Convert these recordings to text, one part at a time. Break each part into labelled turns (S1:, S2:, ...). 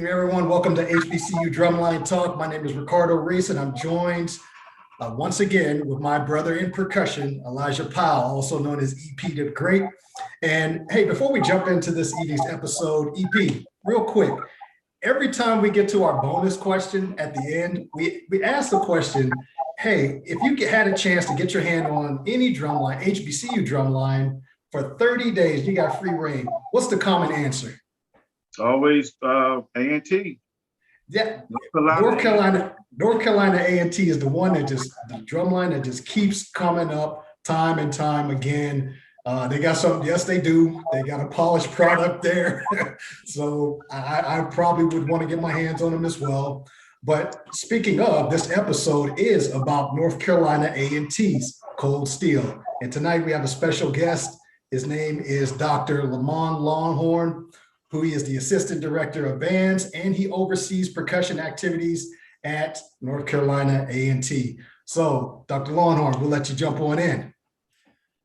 S1: everyone. Welcome to HBCU Drumline Talk. My name is Ricardo Reese, and I'm joined once again with my brother in percussion, Elijah Powell, also known as EP the Great. And hey, before we jump into this evening's episode, EP, real quick, every time we get to our bonus question at the end, we ask the question, hey, if you had a chance to get your hand on any drumline, HBCU drumline, for 30 days, you got free reign, what's the common answer?
S2: Always A&T.
S1: Yeah, North Carolina A&T is the one that the drumline that just keeps coming up time and time again. They got some, yes, they do. They got a polished product there. So I probably would want to get my hands on them as well. But speaking of, this episode is about North Carolina A&T's Cold Steel. And tonight we have a special guest. His name is Dr. Lamon Lawhorn, who is the Assistant Director of Bands, and he oversees percussion activities at North Carolina A&T. So, Dr. Lawhorn, we'll let you jump on in.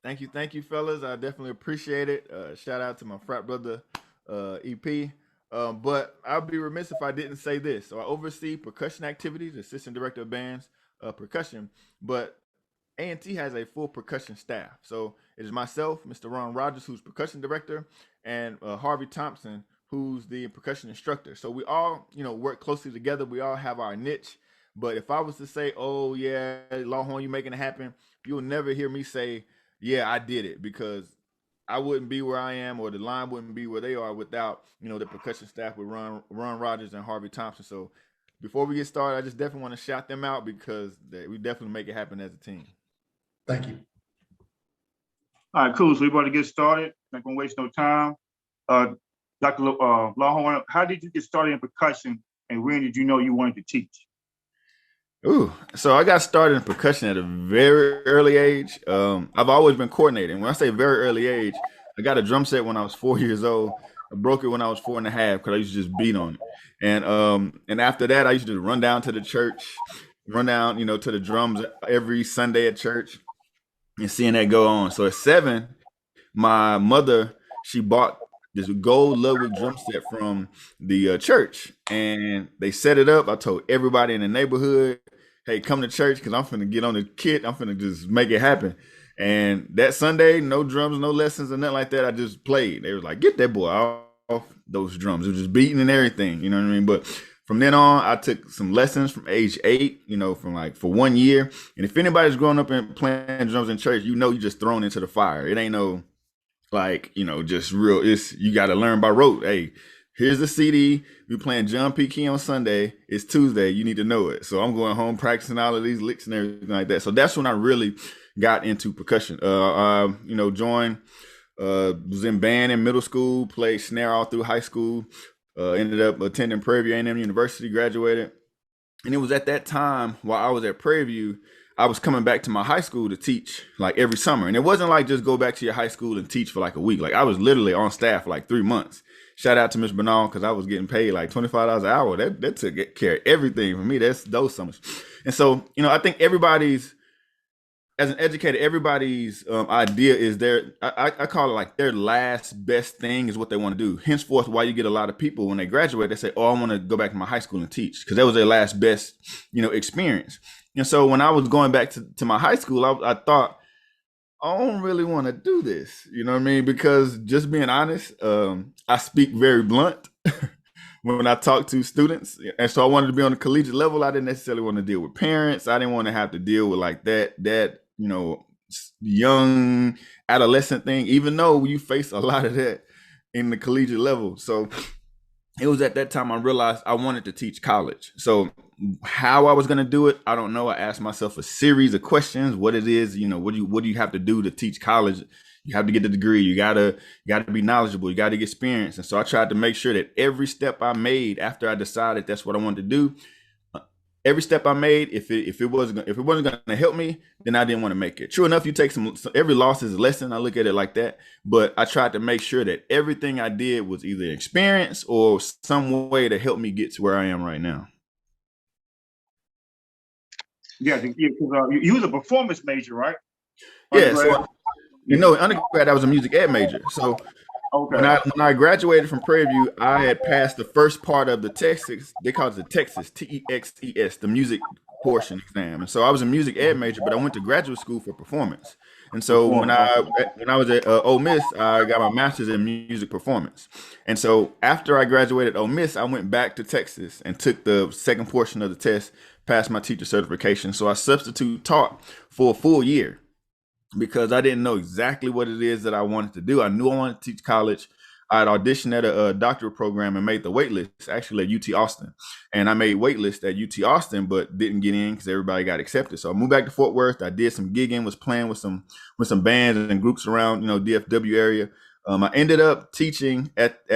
S3: Thank you, fellas. I definitely appreciate it. Shout out to my frat brother, EP. But I'd be remiss if I didn't say this. So I oversee percussion activities, Assistant Director of Bands, percussion, but A&T has a full percussion staff. So it is myself, Mr. Ron Rogers, who's percussion director, and Harvey Thompson, who's the percussion instructor. So we all, work closely together. We all have our niche. But if I was to say, oh yeah, Lawhorn, you making it happen, you'll never hear me say, yeah, I did it, because I wouldn't be where I am, or the line wouldn't be where they are without, the percussion staff with Ron Rogers and Harvey Thompson. So before we get started, I just definitely want to shout them out, because we definitely make it happen as a team.
S1: Thank you.
S2: All right, cool. So we're about to get started. Not gonna waste no time. Dr. Lawhorn, how did you get started in percussion, and when did you know you wanted to teach?
S3: So I got started in percussion at a very early age. I've always been coordinating. When I say very early age, I got a drum set when I was 4 years old. I broke it when I was 4 and a half because I used to just beat on it. And after that, I used to run down to the church, to the drums every Sunday at church and seeing that go on. So at 7, my mother, she bought this gold Ludwig drum set from the church, and they set it up. I told everybody in the neighborhood, hey, come to church, because I'm finna get on the kit. I'm finna just make it happen. And that Sunday, no drums, no lessons, or nothing like that. I just played. They was like, get that boy off those drums. It was just beating and everything, you know what I mean? But from then on, I took some lessons from age 8, for 1 year. And if anybody's growing up and playing drums in church, you're just thrown into the fire. It ain't no just real. You got to learn by rote. Hey, here's the CD. We playing John P. Key on Sunday. It's Tuesday. You need to know it. So I'm going home practicing all of these licks and everything like that. So that's when I really got into percussion. Joined, was in band in middle school, played snare all through high school, ended up attending Prairie View A&M University, graduated. And it was at that time while I was at Prairie View, I was coming back to my high school to teach like every summer. And it wasn't like just go back to your high school and teach for like a week. Like I was literally on staff for like 3 months. Shout out to Ms. Bernal, because I was getting paid like $25 an hour. That took care of everything for me. That's those summers. And so, I think as an educator, everybody's idea is I call it like their last best thing is what they want to do. Henceforth, why you get a lot of people when they graduate, they say, oh, I want to go back to my high school and teach, because that was their last best, experience. And so when I was going back to my high school, I thought, I don't really want to do this, you know what I mean? Because just being honest, I speak very blunt when I talk to students. And so I wanted to be on the collegiate level. I didn't necessarily want to deal with parents. I didn't want to have to deal with like that, young adolescent thing, even though you face a lot of that in the collegiate level. So it was at that time I realized I wanted to teach college. So how I was going to do it, I don't know. I asked myself a series of questions. What it is, what do you have to do to teach college? You have to get the degree. You gotta be knowledgeable. You got to get experience. And so I tried to make sure that every step I made after I decided that's what I wanted to do, every step I made, if it wasn't going to help me, then I didn't want to make it. True enough, you take every loss is a lesson. I look at it like that. But I tried to make sure that everything I did was either experience or some way to help me get to where I am right now.
S2: Yeah, because you was a performance major, right?
S3: Yeah. So, undergrad, I was a music ed major. So
S2: Okay.
S3: When I graduated from Prairie View, I had passed the first part of the Texas. They call it the Texas TEXES, the music portion exam. And so I was a music ed major, but I went to graduate school for performance. And so when I was at Ole Miss, I got my master's in music performance. And so after I graduated Ole Miss, I went back to Texas and took the second portion of the test, passed my teacher certification. So I substitute taught for a full year, because I didn't know exactly what it is that I wanted to do. I knew I wanted to teach college. I had auditioned at a doctorate program and made the wait list, actually at UT Austin. And I made wait list at UT Austin, but didn't get in because everybody got accepted. So I moved back to Fort Worth. I did some gigging, was playing with some bands and groups around, DFW area. I ended up teaching at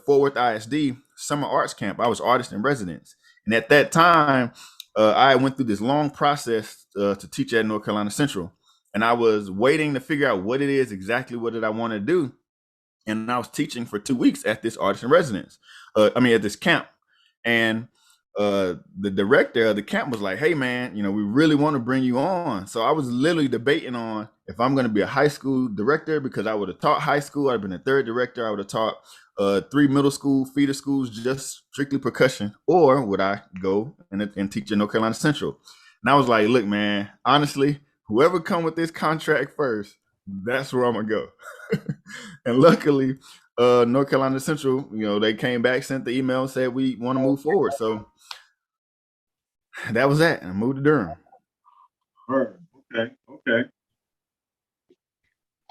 S3: Fort Worth ISD summer arts camp. I was artist in residence. And at that time, I went through this long process to teach at North Carolina Central. And I was waiting to figure out what it is exactly, what did I want to do. And I was teaching for 2 weeks at this artist in residence. At this camp. And the director of the camp was like, hey, man, we really want to bring you on. So I was literally debating on if I'm going to be a high school director, because I would have taught high school. I'd have been a third director. I would have taught 3 middle school feeder schools, just strictly percussion. Or would I go and teach at North Carolina Central? And I was like, look, man, honestly, whoever come with this contract first, that's where I'm gonna go. And luckily, North Carolina Central, they came back, sent the email, and said we want to move forward. So that was that. And I moved to Durham.
S2: Okay.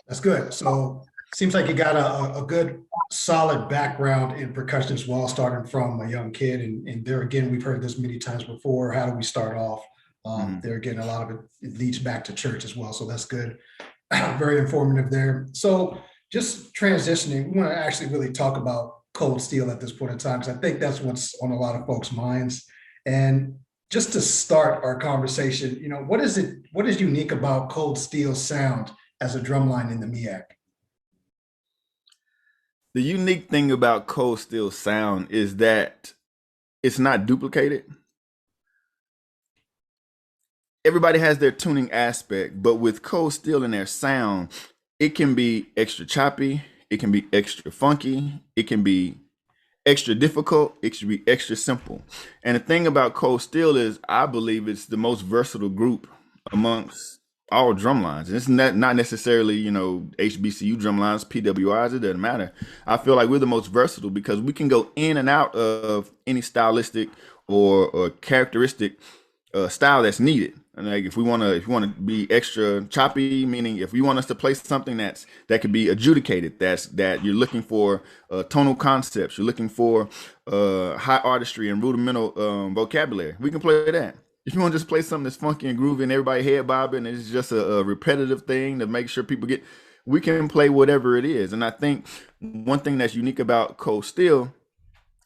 S1: That's good. So seems like you got a good solid background in percussion as well, starting from a young kid. And there again, we've heard this many times before. How do we start off? There again, a lot of it leads back to church as well. So that's good. Very informative there. So just transitioning, we want to actually really talk about cold steel at this point in time, because I think that's what's on a lot of folks' minds. And just to start our conversation, what is unique about cold steel sound as a drumline in the MEAC?
S3: The unique thing about cold steel sound is that it's not duplicated. Everybody has their tuning aspect, but with cold steel in their sound, it can be extra choppy, it can be extra funky, it can be extra difficult, it should be extra simple. And the thing about cold steel is, I believe it's the most versatile group amongst all drum lines. And it's not necessarily, HBCU drum lines, PWIs, it doesn't matter. I feel like we're the most versatile because we can go in and out of any stylistic or characteristic style that's needed. And like if you want to be extra choppy, meaning if you want us to play something that could be adjudicated, that you're looking for tonal concepts, you're looking for high artistry and rudimental vocabulary, we can play that. If you want to just play something that's funky and groovy and everybody head bobbing, and it's just a repetitive thing to make sure people get, we can play whatever it is. And I think one thing that's unique about cold steel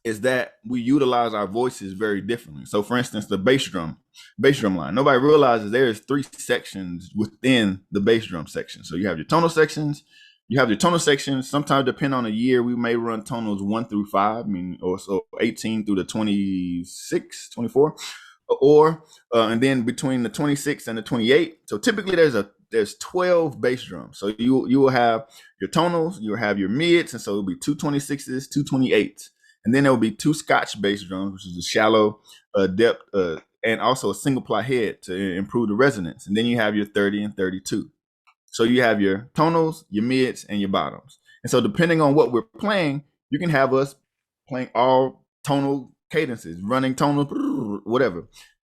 S3: is that we utilize our voices very differently. So for instance, the bass drum line, nobody realizes there's 3 sections within the bass drum section. So you have your tonal sections, sometimes depending on the year, we may run tonals 1 through 5, or so 18 through the 26, 24, or, and then between the 26 and the 28. So typically there's 12 bass drums. So you will have your tonals, you'll have your mids, and so it'll be 2 26s, 2 28s. And then there will be 2 Scotch bass drums, which is a shallow depth, and also a single ply head to improve the resonance. And then you have your 30 and 32. So you have your tonals, your mids, and your bottoms. And so depending on what we're playing, you can have us playing all tonal cadences, running tonal, whatever.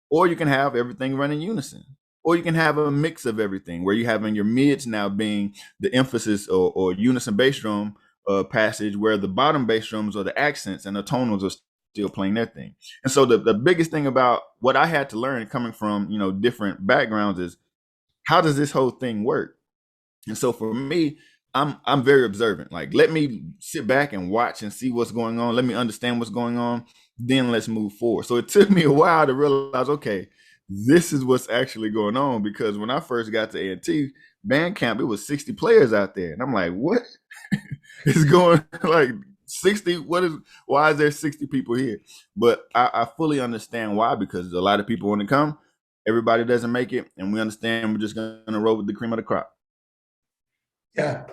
S3: Or you can have everything running unison. Or you can have a mix of everything, where you're having your mids now being the emphasis or unison bass drum passage, where the bottom bass drums are the accents and the tonals are still playing their thing. And so the biggest thing about what I had to learn coming from different backgrounds is, how does this whole thing work? And so for me, I'm very observant. Like, let me sit back and watch and see what's going on. Let me understand what's going on. Then let's move forward. So it took me a while to realize, okay, this is what's actually going on. Because when I first got to A&T band camp, it was 60 players out there. And I'm like, what? It's going like 60. Why is there 60 people here? But I fully understand why, because a lot of people want to come. Everybody doesn't make it. And we understand we're just going to roll with the cream of the crop.
S1: Yeah,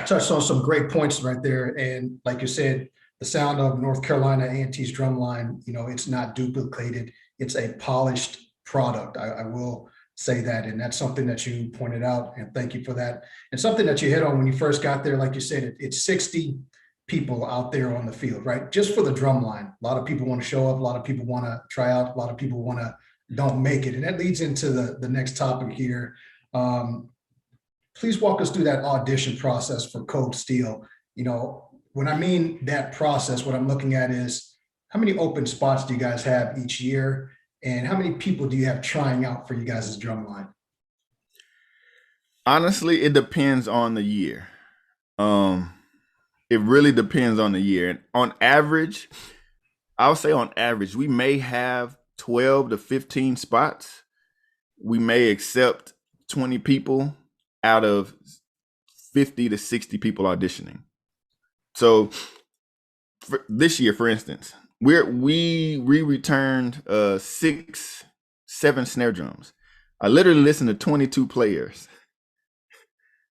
S1: touched on some great points right there. And like you said, the sound of North Carolina A&T's Drumline, it's not duplicated. It's a polished product. I will say that. And that's something that you pointed out. And thank you for that. And something that you hit on when you first got there, like you said, it's 60 people out there on the field, right? Just for the Drumline. A lot of people want to show up. A lot of people want to try out. A lot of people don't make it. And that leads into the next topic here. Please walk us through that audition process for Code Steel. When I mean that process, what I'm looking at is how many open spots do you guys have each year? And how many people do you have trying out for you guys' Drumline?
S3: Honestly, it depends on the year. It really depends on the year. And on average, I'll say on average, we may have 12 to 15 spots. We may accept 20 people out of 50 to 60 people auditioning. So for this year, for instance, we returned 7 snare drums. I literally listened to 22 players.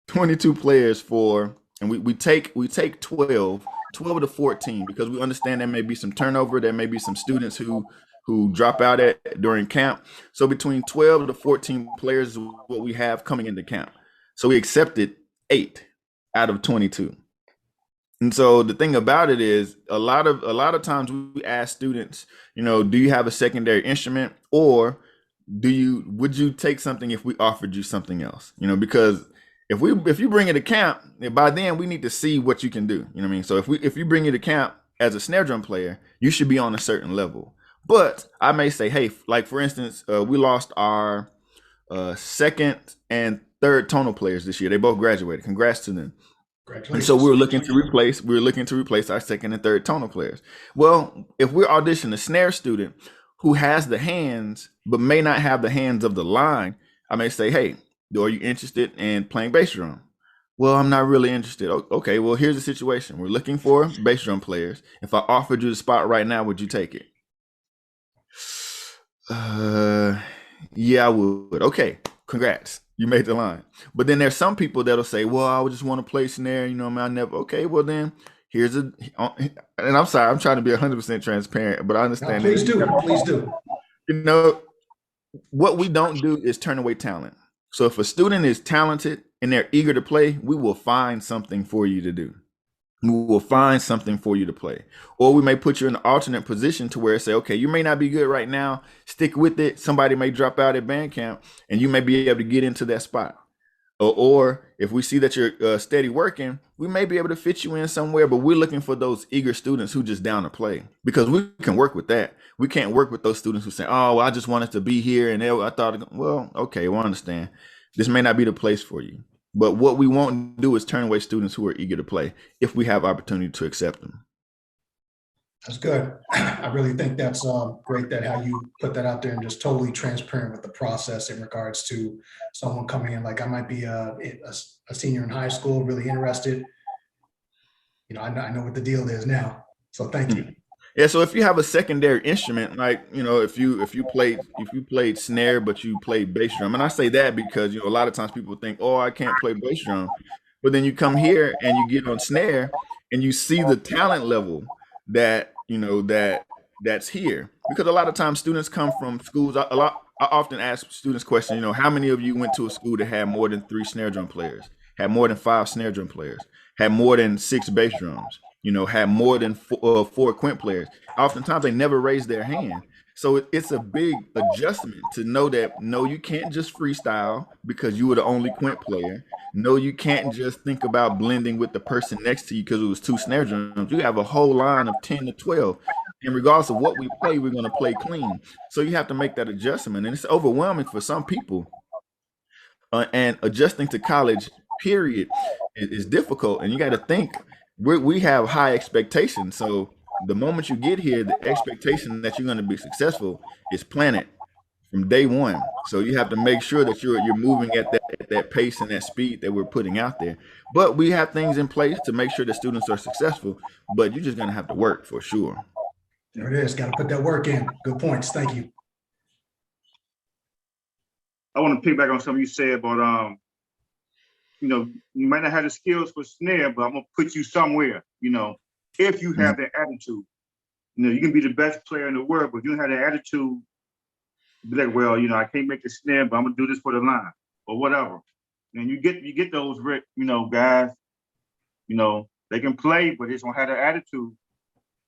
S3: 22 players and we take 12 to 14 because we understand there may be some turnover, there may be some students who drop out during camp. So between 12 to 14 players is what we have coming into camp. So we accepted 8 out of 22. And so the thing about it is a lot of times we ask students, do you have a secondary instrument, or would you take something if we offered you something else? Because if you bring it to camp, by then we need to see what you can do. You know what I mean? So if you bring it to camp as a snare drum player, you should be on a certain level. But I may say, hey, like for instance, we lost our second and third tonal players this year. They both graduated. Congrats to them. And so we were looking to replace our second and third tonal players. Well, if we're auditioning a snare student who has the hands but may not have the hands of the line, I may say, hey, are you interested in playing bass drum? Well, I'm not really interested. Okay, well, here's the situation. We're looking for bass drum players. If I offered you the spot right now, would you take it? Yeah, I would. Okay, congrats. You made the line. But then there's some people that'll say, well, I would just want to play snare. I never. Okay, well then and I'm sorry, I'm trying to be 100% transparent, but I understand.
S1: No, please do.
S3: What we don't do is turn away talent. So if a student is talented and they're eager to play, we will find something for you to do. We will find something for you to play. Or we may put you in an alternate position to where say, okay, you may not be good right now. Stick with it. Somebody may drop out at band camp and you may be able to get into that spot. Or if we see that you're steady working, we may be able to fit you in somewhere, but we're looking for those eager students who just down to play, because we can work with that. We can't work with those students who say, oh, well, I just wanted to be here. And I thought, well, okay, well, I understand. This may not be the place for you. But what we won't do is turn away students who are eager to play if we have opportunity to accept them.
S1: That's good. I really think that's great that how you put that out there and just totally transparent with the process in regards to someone coming in. Like I might be a senior in high school, really interested. I know what the deal is now. So thank you.
S3: Yeah, so if you have a secondary instrument, like if you played snare but you played bass drum, and I say that because a lot of times people think, oh, I can't play bass drum, but then you come here and you get on snare and you see the talent level that's here, because a lot of times students come from schools. I often ask students questions, how many of you went to a school that had more than 3 snare drum players, had more than 5 snare drum players, had more than 6 bass drums? Had more than 4 quint players. Oftentimes they never raise their hand. So it's a big adjustment to know that, no, you can't just freestyle because you were the only quint player. No, you can't just think about blending with the person next to you because it was 2 snare drums. You have a whole line of 10 to 12. And regardless of what we play, we're going to play clean. So you have to make that adjustment. And it's overwhelming for some people. And adjusting to college, period, is difficult. And you got to think, we have high expectations. So the moment you get here, the expectation that you're going to be successful is planted from day one. So you have to make sure that you're moving at that pace and that speed that we're putting out there. But we have things in place to make sure that students are successful, but you're just going to have to work for sure.
S1: There it is. Got to put that work in. Good points. Thank you.
S2: I want to pick back on something you said about you know, you might not have the skills for snare, but I'm gonna put you somewhere, you know, if you have that attitude. You know, you can be the best player in the world, but if you don't have that attitude, be like, well, you know, I can't make the snare, but I'm gonna do this for the line or whatever. And you get those, you know, guys, you know, they can play, but they just don't have that attitude.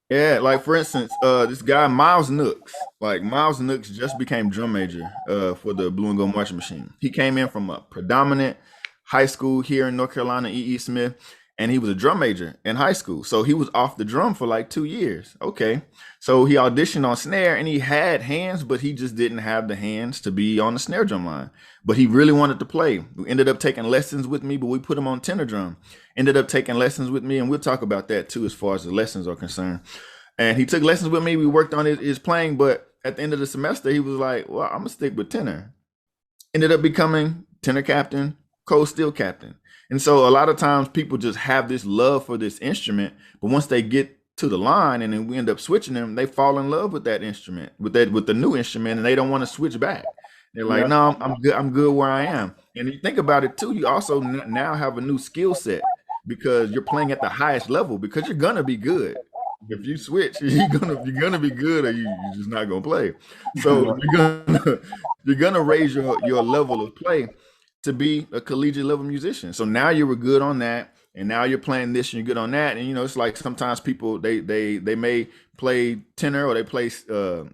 S3: Yeah, like for instance, this guy Miles Nooks, like Miles Nooks just became drum major for the Blue and Gold Marching Machine. He came in from a predominant high school here in North Carolina, E.E. Smith, and he was a drum major in high school. So he was off the drum for like 2 years. Okay. So he auditioned on snare and he had hands, but he just didn't have the hands to be on the snare drum line. But he really wanted to play. We ended up taking lessons with me, but we put him on tenor drum. Ended up taking lessons with me, and we'll talk about that too as far as the lessons are concerned. And he took lessons with me. We worked on his playing, but at the end of the semester, he was like, well, I'm gonna stick with tenor. Ended up becoming tenor captain, cold steel captain. And so a lot of times people just have this love for this instrument, but once they get to the line and then we end up switching them, they fall in love with that instrument, with the new instrument, and they don't want to switch back. They're like, no, I'm good where I am. And you think about it too, you also now have a new skill set because you're playing at the highest level because you're gonna be good. If you switch, you're gonna be good, or you're just not gonna play. So you're gonna raise your level of play to be a collegiate level musician. So now you were good on that, and now you're playing this and you're good on that. And you know, it's like sometimes people they may play tenor or they play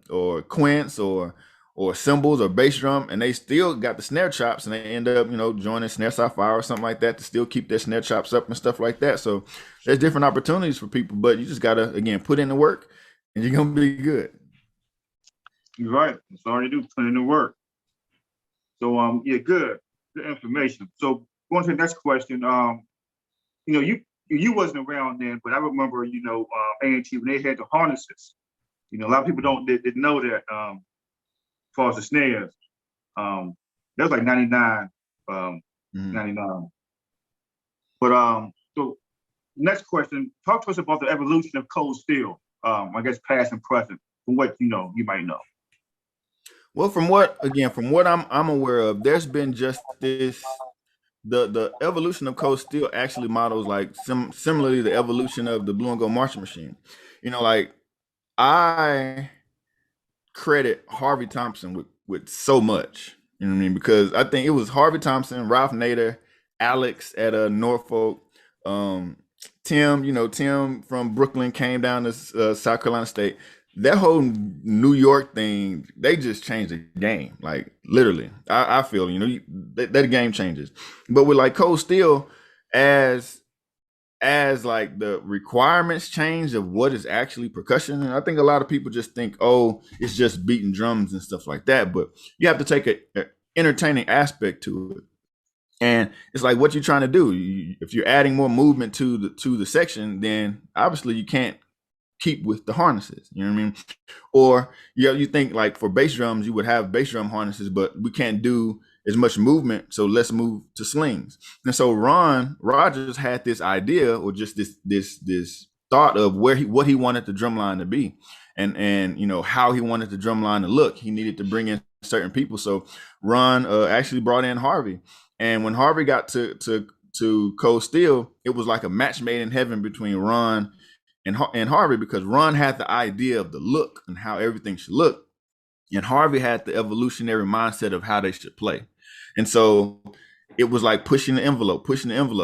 S3: or quints or cymbals or bass drum, and they still got the snare chops, and they end up, you know, joining Snare Sapphire or something like that to still keep their snare chops up and stuff like that. So there's different opportunities for people, but you just gotta, again, put in the work and you're gonna be good.
S2: You're right. That's all you do, put in the work. So yeah, good information. So going to the next question, you know, you wasn't around then, but I remember, you know, A&T when they had the harnesses. You know, a lot of people didn't know that. As far as the snares, that was like 99, 99. But so next question, talk to us about the evolution of cold steel. I guess past and present, from what you know, you might know.
S3: Well, from what I'm aware of, there's been just this the evolution of cold steel actually models like similarly the evolution of the Blue and Gold Marching Machine. You know, like I credit Harvey Thompson with so much, you know what I mean? Because I think it was Harvey Thompson, Ralph Nader, Alex at Norfolk, Tim from Brooklyn came down to South Carolina State. That whole New York thing, they just changed the game, like literally. I feel, you know, that game changes. But with like cold steel, as like the requirements change of what is actually percussion, and I think a lot of people just think, oh, it's just beating drums and stuff like that, but you have to take an entertaining aspect to it. And it's like, what you're trying to do. If you're adding more movement to the section, then obviously you can't keep with the harnesses, you know what I mean? Or you think like for bass drums, you would have bass drum harnesses, but we can't do as much movement, so let's move to slings. And so Ron Rogers had this idea, or just this thought of what he wanted the drum line to be, and you know how he wanted the drum line to look. He needed to bring in certain people, so Ron actually brought in Harvey. And when Harvey got to cold steel, it was like a match made in heaven between Ron and Harvey, because Ron had the idea of the look and how everything should look, and Harvey had the evolutionary mindset of how they should play. And so it was like pushing the envelope.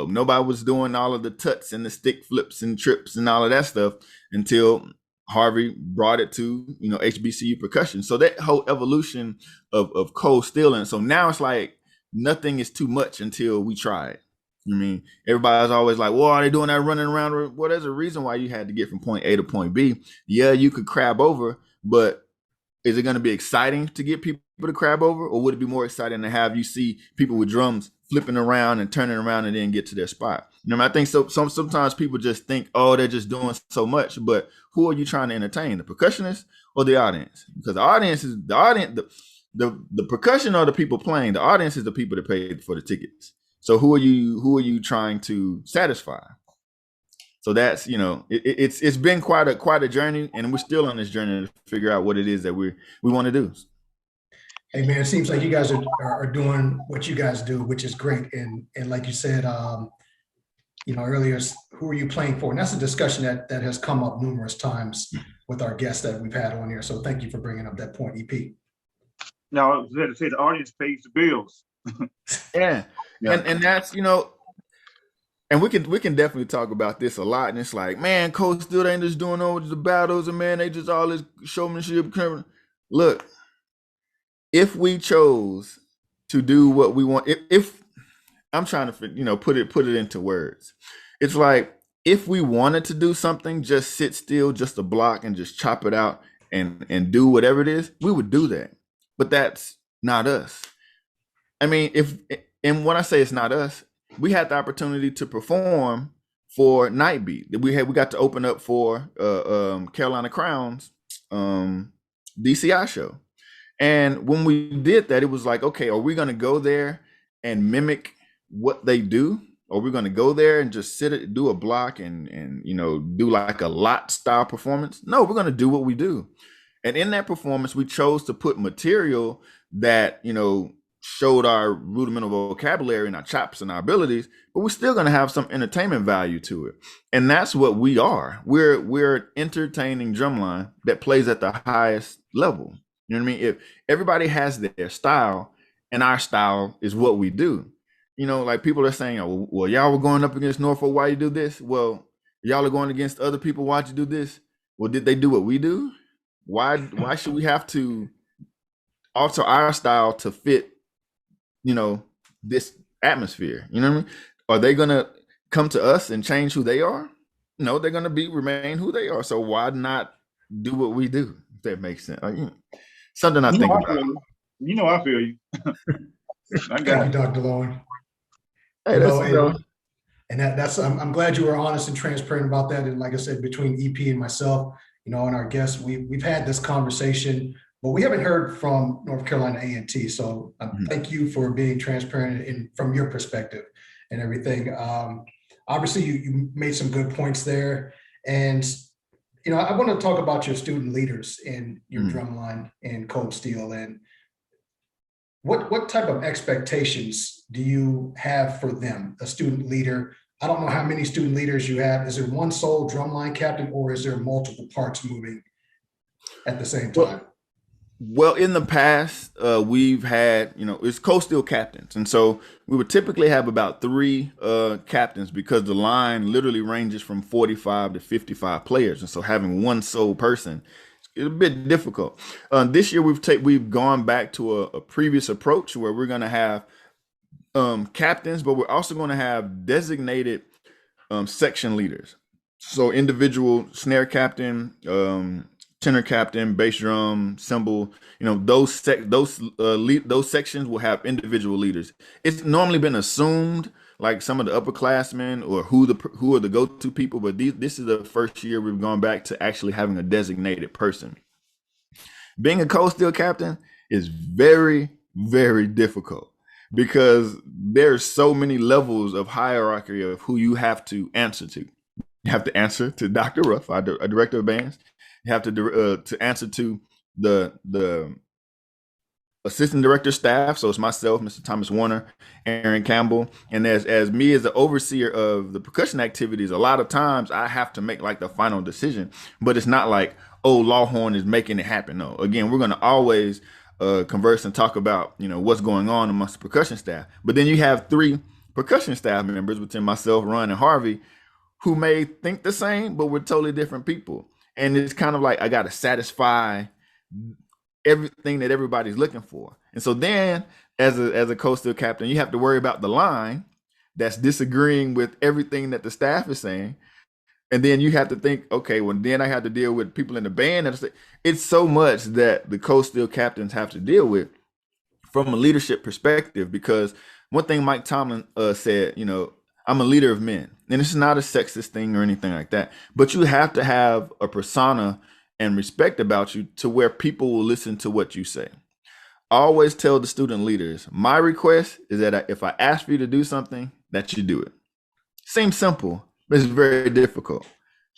S3: Nobody was doing all of the tuts and the stick flips and trips and all of that stuff until Harvey brought it to, you know, HBCU percussion. So that whole evolution of cold steel. And so now it's like nothing is too much until we try it. I mean, everybody's always like, well, are they doing that running around? Well, there's a reason why you had to get from point A to point B. Yeah, you could crab over, but is it going to be exciting to get people to crab over, or would it be more exciting to have you see people with drums flipping around and turning around and then get to their spot? You know, I think so. Sometimes people just think, oh, they're just doing so much, but who are you trying to entertain, the percussionist or the audience? Because the audience is the audience. The percussion are the people playing. The audience is the people that paid for the tickets. So who are you trying to satisfy? So that's, you know, it's been quite a journey, and we're still on this journey to figure out what it is that we want to do.
S1: Hey man, it seems like you guys are doing what you guys do, which is great. And like you said, earlier, who are you playing for? And that's a discussion that has come up numerous times with our guests that we've had on here. So thank you for bringing up that point, EP.
S2: Now, I was going to say the audience pays the bills.
S3: Yeah.
S2: Yeah.
S3: And that's, and we can definitely talk about this a lot. And it's like, man, coach still ain't just doing all the battles, and man, they just all this showmanship. Look, if we chose to do what we want, if I'm trying to, put it into words, it's like if we wanted to do something, just sit still, just a block, and just chop it out and do whatever it is, we would do that. But that's not us. I mean, and when I say it's not us, we had the opportunity to perform for Night Beat. We got to open up for Carolina Crown's DCI show. And when we did that, it was like, okay, are we going to go there and mimic what they do? Or are we going to go there and just do a block and do like a lot style performance? No, we're going to do what we do. And in that performance, we chose to put material that, showed our rudimental vocabulary and our chops and our abilities, but we're still going to have some entertainment value to it. And that's what we are. We're entertaining drumline that plays at the highest level. You know what I mean? If everybody has their style and our style is what we do, like people are saying, oh, well, y'all were going up against Norfolk, why you do this? Well, y'all are going against other people, why'd you do this? Well, did they do what we do? Why should we have to alter our style to fit, this atmosphere? You know what I mean? Are they gonna come to us and change who they are? No, they're gonna remain who they are. So why not do what we do? If that makes sense. Something I think about.
S2: I feel you.
S1: Thank you, Dr. Lawhorn.
S3: Hey,
S1: and that's I'm glad you were honest and transparent about that. And like I said, between EP and myself, and our guests, we've had this conversation, but we haven't heard from North Carolina A&T. So thank you for being transparent from your perspective and everything. Obviously, you made some good points there. And, I want to talk about your student leaders in your drumline and Cold Steel. And what type of expectations do you have for them, a student leader? I don't know how many student leaders you have. Is there one sole drumline captain, or is there multiple parts moving at the same time?
S3: Well, in the past, we've had, it's Cold Steel captains. And so we would typically have about 3 captains, because the line literally ranges from 45 to 55 players. And so having one sole person is a bit difficult. This year, we've gone back to a previous approach where we're going to have captains, but we're also going to have designated section leaders. So individual snare captain, tenor captain, bass drum, cymbal, those sections will have individual leaders. It's normally been assumed, like some of the upperclassmen or who are the go-to people, but this is the first year we've gone back to actually having a designated person. Being a Cold Steel captain is very, very difficult, because there's so many levels of hierarchy of who you have to answer to. You have to answer to Dr. Ruff, our director of bands. You have to answer to the assistant director staff. So it's myself, Mr. Thomas Warner, Aaron Campbell. And as me as the overseer of the percussion activities, a lot of times I have to make like the final decision, but it's not like, oh, Lawhorn is making it happen. No, again, we're going to always converse and talk about, what's going on amongst the percussion staff. But then you have 3 percussion staff members between myself, Ron, and Harvey, who may think the same, but we're totally different people. And it's kind of like I got to satisfy everything that everybody's looking for. And so then as a Cold Steel captain, you have to worry about the line that's disagreeing with everything that the staff is saying. And then you have to think, okay, well, then I have to deal with people in the band. It's so much that the Cold Steel captains have to deal with from a leadership perspective, because one thing Mike Tomlin said, I'm a leader of men. And it's not a sexist thing or anything like that, but you have to have a persona and respect about you to where people will listen to what you say. I always tell the student leaders, my request is that if I ask for you to do something, that you do it. Seems simple, but it's very difficult.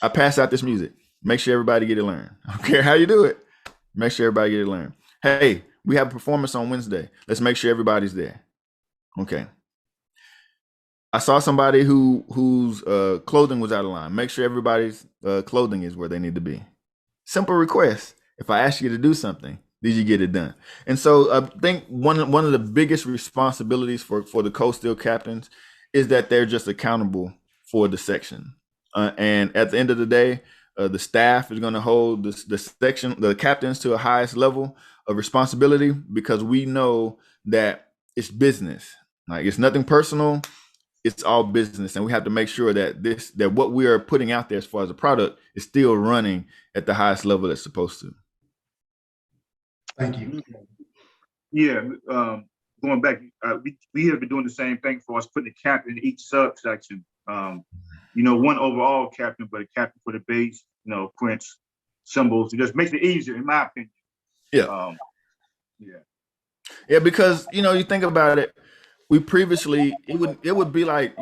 S3: I pass out this music. Make sure everybody get it learned. I don't care how you do it. Make sure everybody get it learned. Hey, We have a performance on Wednesday. Let's make sure everybody's there. Okay. I saw somebody whose clothing was out of line. Make sure everybody's clothing is where they need to be. Simple request. If I ask you to do something, did you get it done? And so I think one of the biggest responsibilities for the co-steel captains is that they're just accountable for the section. And at the end of the day, the staff is going to hold the captains to a highest level of responsibility, because we know that it's business. Like, it's nothing personal. It's all business, and we have to make sure that what we are putting out there as far as a product is still running at the highest level it's supposed to.
S1: Thank you.
S2: Yeah, going back, we have been doing the same thing for us, putting a captain in each subsection. One overall captain, but a captain for the bass, prints, cymbals. It just makes it easier, in my opinion.
S3: Yeah. Yeah, because you think about it. We previously, it would be like,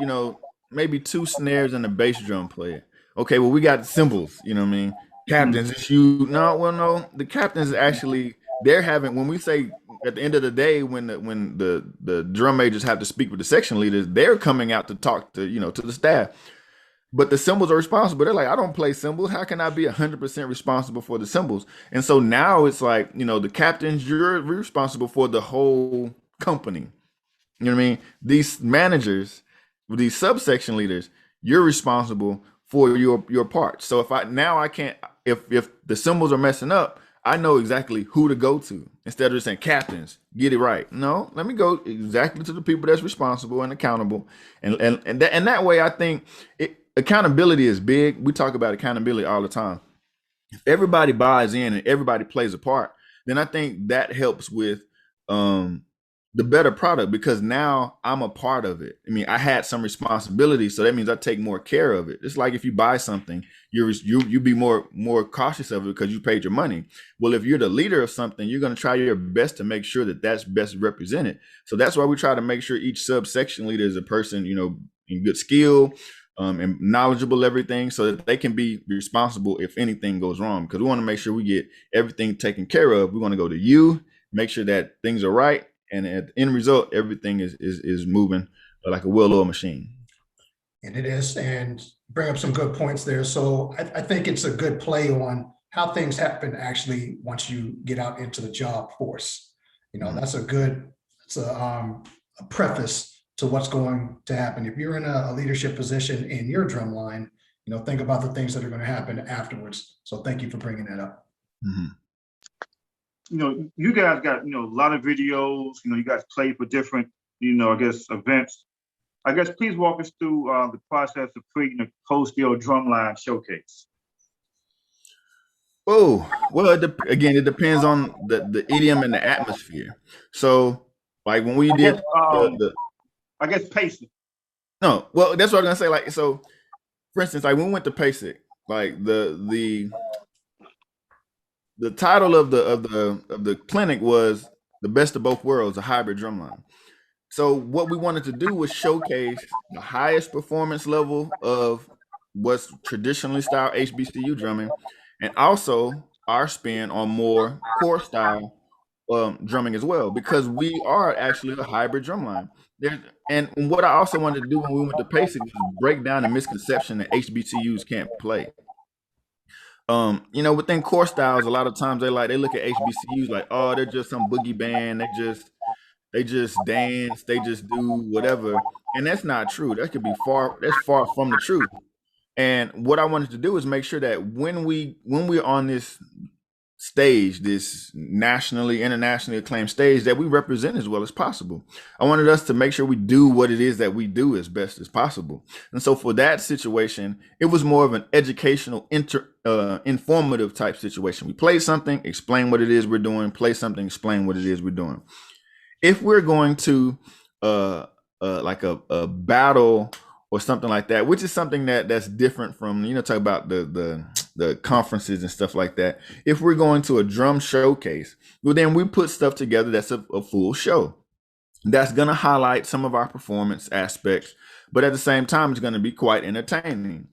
S3: maybe 2 snares and a bass drum player. Okay, well, we got cymbals, you know what I mean? Captains, it's you. No, the captains actually, they're having, when we say at the end of the day, when the drum majors have to speak with the section leaders, they're coming out to talk to, to the staff. But the cymbals are responsible. They're like, I don't play cymbals. How can I be 100% responsible for the cymbals? And so now it's like, the captains, you're responsible for the whole company. You know what I mean? These managers, these subsection leaders, you're responsible for your part. So if the cymbals are messing up, I know exactly who to go to, instead of just saying, captains, get it right. No, let me go exactly to the people that's responsible and accountable. And that way, I think accountability is big. We talk about accountability all the time. If everybody buys in and everybody plays a part, then I think that helps with the better product, because now I'm a part of it. I mean, I had some responsibility, so that means I take more care of it. It's like if you buy something, you be more cautious of it because you paid your money. Well, if you're the leader of something, you're going to try your best to make sure that that's best represented. So that's why we try to make sure each subsection leader is a person, in good skill, and knowledgeable everything, so that they can be responsible if anything goes wrong. Because we want to make sure we get everything taken care of. We want to go to you, make sure that things are right. And at the end result, everything is moving like a well-oiled machine.
S1: And it is, and bring up some good points there. So I think it's a good play on how things happen actually once you get out into the job force. That's a preface to what's going to happen. If you're in a leadership position in your drum line, think about the things that are going to happen afterwards. So thank you for bringing that up.
S3: Mm-hmm.
S2: You guys got, a lot of videos, you guys play for different, I guess, events. I guess, please walk us through the process of creating a co-steel drumline showcase.
S3: Oh, well, again, it depends on the idiom and the atmosphere. So, like when we did
S2: I guess pacing.
S3: No, well, that's what I'm gonna say. Like, so, for instance, like when we went to PASIC, like the title of the clinic was the best of both worlds, a hybrid drumline. So what we wanted to do was showcase the highest performance level of what's traditionally style HBCU drumming, and also our spin on more core style drumming as well, because we are actually a hybrid drumline. And what I also wanted to do when we went to PASIC was break down the misconception that HBCUs can't play. Within core styles, a lot of times they look at HBCUs like, oh, they're just some boogie band. They just dance. They just do whatever. And that's not true. That's far from the truth. And what I wanted to do is make sure that when we're on this stage, this internationally acclaimed stage, that we represent as well as possible. I wanted us to make sure we do what it is that we do as best as possible. And so for that situation, it was more of an educational, informative type situation. We play something, explain what it is we're doing, play something, explain what it is we're doing. If we're going to like a battle or something like that, which is something that's different from, talk about the conferences and stuff like that. If we're going to a drum showcase, well, then we put stuff together that's a full show. That's going to highlight some of our performance aspects, but at the same time, it's going to be quite entertaining.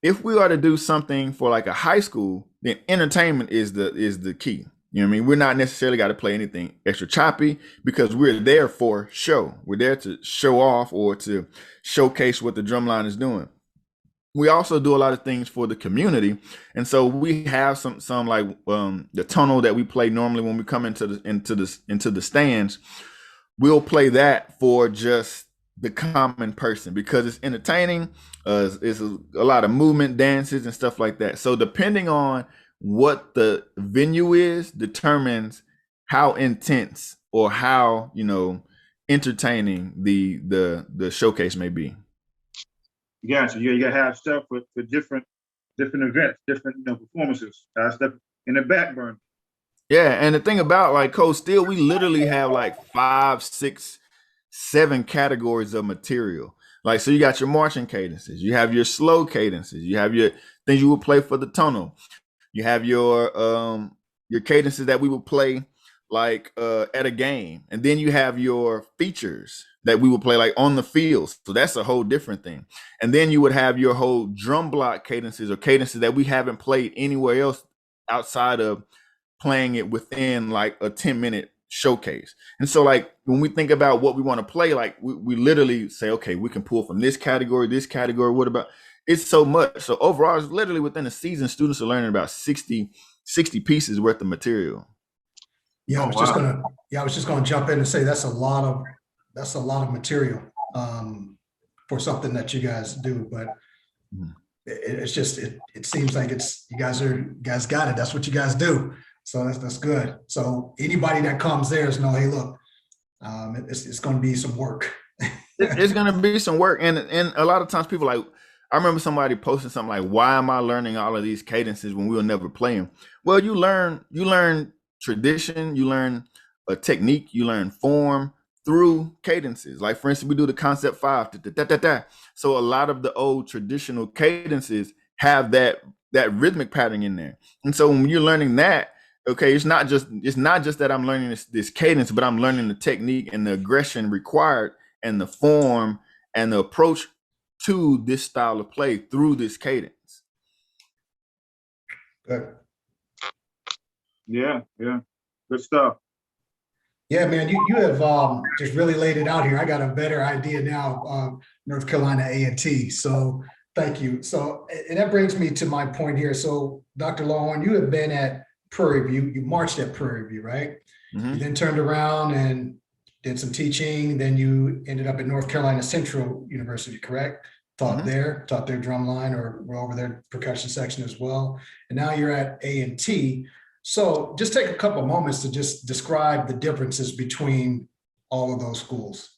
S3: If we are to do something for like a high school, then entertainment is the key. You know what I mean? We're not necessarily got to play anything extra choppy because we're there for show. We're there to show off or to showcase what the drumline is doing. We also do a lot of things for the community, and so we have some like the tonal that we play normally when we come into the stands. We'll play that for just the common person because it's entertaining. It's a lot of movement, dances, and stuff like that. So depending on what the venue is, determines how intense or how entertaining the showcase may be.
S2: Gotcha. Yeah, you gotta have stuff for different events, different performances. Stuff in the back burner.
S3: Yeah, and the thing about like Cold Steel, we literally have like 5, 6, 7 categories of material. Like, so you got your marching cadences, you have your slow cadences, you have your things you would play for the tonal, you have your cadences that we would play like at a game, and then you have your features that we would play like on the field. So that's a whole different thing. And then you would have your whole drum block cadences or cadences that we haven't played anywhere else outside of playing it within like a 10-minute showcase. And so like when we think about what we want to play, like we literally say, okay, we can pull from this category, what about it's so much. So overall, it's literally within a season, students are learning about 60 pieces worth of material.
S1: Yeah, I was just gonna jump in and say that's a lot of material for something that you guys do, but it's just it seems like you guys got it. That's what you guys do. So that's good. So anybody that comes there is know, hey, look, it's going to be some work.
S3: It's going to be some work, and a lot of times people like, I remember somebody posting something like, "Why am I learning all of these cadences when we'll never play them?" Well, you learn tradition, you learn a technique, you learn form through cadences. Like for instance, we do the concept 5, so a lot of the old traditional cadences have that rhythmic pattern in there, and so when you're learning that. Okay, it's not just that I'm learning this cadence, but I'm learning the technique and the aggression required and the form and the approach to this style of play through this cadence.
S1: Good.
S2: Yeah, good stuff.
S1: Yeah, man, you have just really laid it out here. I got a better idea now, North Carolina A&T. So thank you. So, and that brings me to my point here. So, Dr. Lawhorn, you have been at Prairie View. You marched at Prairie View, right? Mm-hmm. You then turned around and did some teaching. Then you ended up at North Carolina Central University, correct? Taught their drumline or were over their percussion section as well. And now you're at A&T. So just take a couple of moments to just describe the differences between all of those schools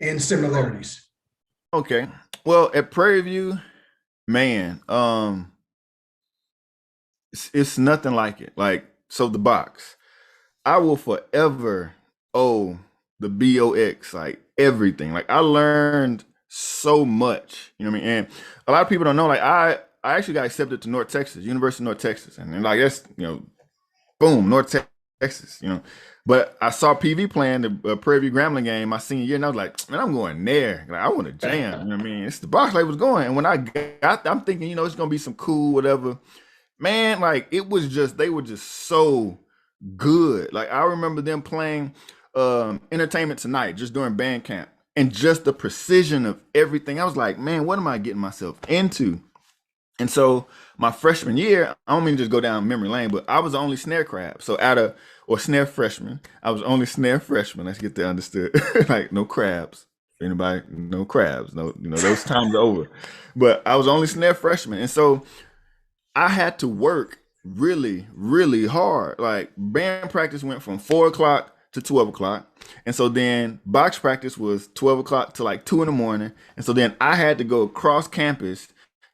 S1: and similarities.
S3: Okay. Well, at Prairie View, man, it's nothing like it. Like, so the box, I will forever owe the BOX, like everything. Like I learned so much, you know what I mean? And a lot of people don't know, like I actually got accepted to University of North Texas. And like, that's, boom, North Texas, But I saw PV playing the Prairie View Grambling game my senior year, and I was like, man, I'm going there. Like, I want to jam, you know what I mean? It's the box like was going. And when I got there, I'm thinking, it's going to be some cool, whatever. Man, like they were just so good. Like I remember them playing Entertainment Tonight just during band camp and just the precision of everything. I was like, man, what am I getting myself into? And so my freshman year, I don't mean to just go down memory lane, but I was the only snare crab. So snare freshman, I was only snare freshman. Let's get that understood. Like no crabs. Anybody, no crabs. No, those times are over. But I was only snare freshman. And so I had to work really, really hard. Like band practice went from 4 o'clock to 12 o'clock. And so then box practice was 12 o'clock to like 2 a.m. And so then I had to go across campus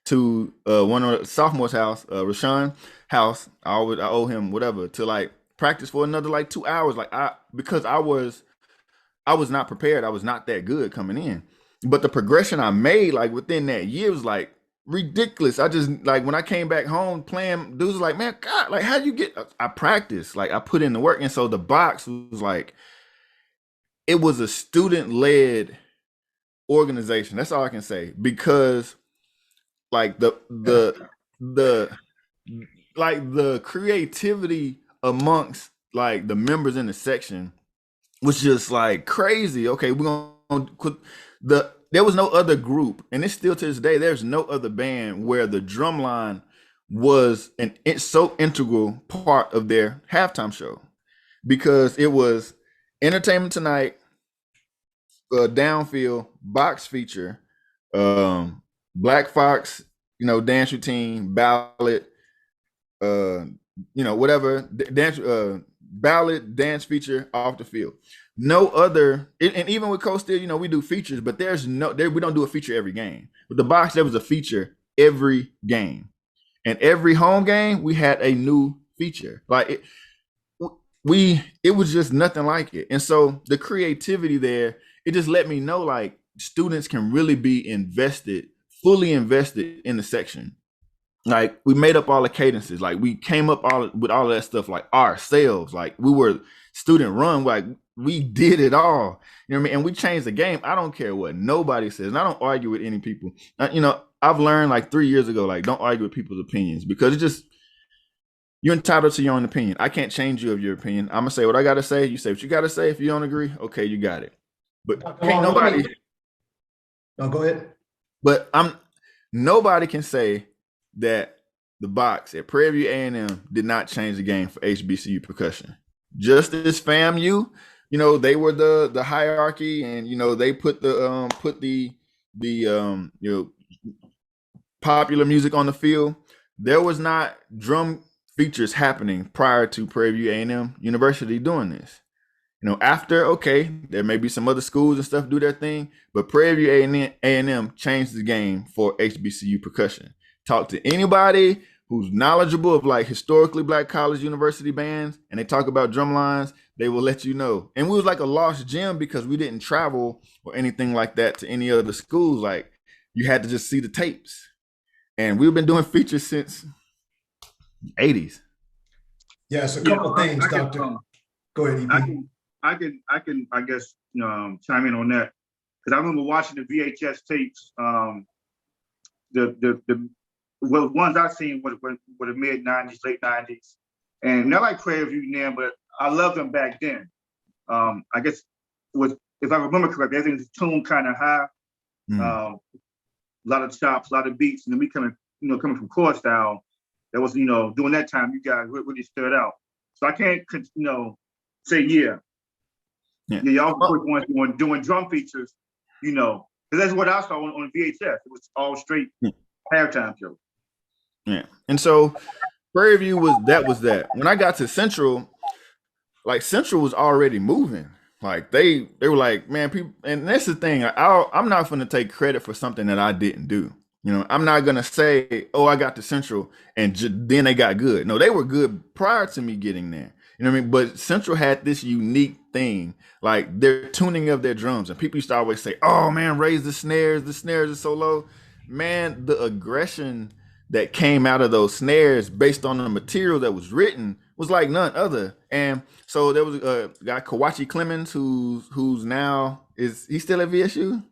S3: to one of the sophomores' house, Rashawn house. I owe him whatever to like practice for another like 2 hours. Like because I was not prepared. I was not that good coming in. But the progression I made like within that year was like ridiculous. I just like when I came back home playing, dudes was like, man, God, like how you get? I practiced, like I put in the work, and so the box was like, it was a student-led organization. That's all I can say, because like the creativity amongst like the members in the section was just like crazy. Okay, we're gonna there was no other group, and it's still to this day, there's no other band where the drum line was it's so integral part of their halftime show, because it was Entertainment Tonight, Downfield, box feature, Black Fox, dance routine, ballad, whatever dance, ballad, dance feature off the field. No other, and even with Coast Steel, we do features, but we don't do a feature every game. With the box, there was a feature every game, and every home game we had a new feature. Like it was just nothing like it. And so the creativity there, it just let me know like students can really be fully invested in the section. Like we made up all the cadences, like we came up with all of that stuff like ourselves. Like we were student run, like we did it all. You know what I mean? And we changed the game. I don't care what nobody says, and I don't argue with any people. I've learned like 3 years ago, like don't argue with people's opinions, because it's just, you're entitled to your own opinion. I can't change you of your opinion. I'm gonna say what I gotta say. You say what you gotta say. If you don't agree, okay, you got it. But can't nobody.
S1: No, go ahead.
S3: But nobody can say that the box at Prairie View A&M did not change the game for HBCU percussion. Just as FAMU, they were the hierarchy, and they put the popular music on the field. There was not drum features happening prior to Prairie View A&M University doing this. After, okay, there may be some other schools and stuff do their thing, but Prairie View A&M changed the game for HBCU percussion. Talk to anybody who's knowledgeable of like historically Black college university bands, and they talk about drum lines, they will let you know. And we was like a lost gem because we didn't travel or anything like that to any other schools. Like you had to just see the tapes. And we've been doing features since the 80s.
S1: Yeah, it's a couple of things, Doctor. Go ahead, EP.
S2: I can, I guess, chime in on that, because I remember watching the VHS tapes. The ones I've seen were the mid '90s, late '90s, and they're like Prairie View now, but I loved them back then. I guess if I remember correctly, everything's tuned kind of high. A lot of chops, a lot of beats, and then we coming from chord style. That was, during that time, you guys really stood out. So I can't, say yeah, y'all were the ones doing drum features, because that's what I saw on VHS. It was all straight halftime show.
S3: Yeah, and so Prairie View was that. When I got to Central, like Central was already moving. Like they were like, man, people, and that's the thing. I'm not going to take credit for something that I didn't do. I'm not going to say, oh, I got to Central and then they got good. No, they were good prior to me getting there. You know what I mean? But Central had this unique thing, like their tuning of their drums. And people used to always say, oh man, raise the snares are so low. Man, the aggression that came out of those snares based on the material that was written was like none other. And so there was a guy, Kawachi Clemens, who's now, is he still at VSU?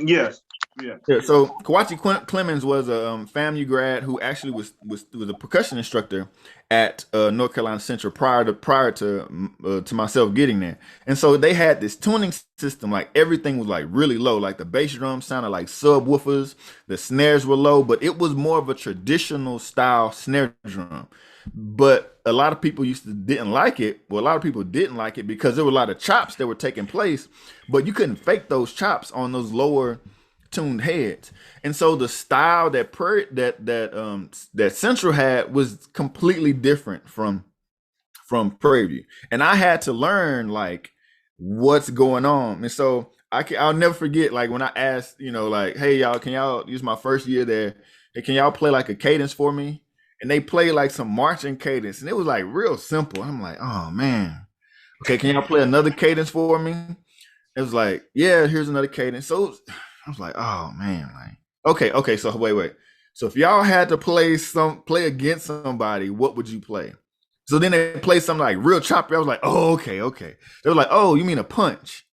S2: Yes. Yeah.
S3: So Kawachi Clemens was a FAMU grad who actually was a percussion instructor at North Carolina Central prior to myself getting there. And so they had this tuning system, like everything was like really low, like the bass drum sounded like subwoofers, the snares were low, but it was more of a traditional style snare drum. But a lot of people didn't like it. Well, a lot of people didn't like it because there were a lot of chops that were taking place, but you couldn't fake those chops on those lower tuned heads. And so the style that Central had was completely different from Prairie View. And I had to learn like what's going on. And so I'll never forget, like when I asked, like, hey y'all, can y'all use my first year there? Hey, can y'all play like a cadence for me? And they played like some marching cadence, and it was like real simple. I'm like, oh man, okay, can y'all play another cadence for me? It was like, yeah, here's another cadence. So I was like, oh man, like, okay. So wait. So if y'all had to play against somebody, what would you play? So then they played something like real choppy. I was like, oh, okay. They were like, oh, you mean a punch?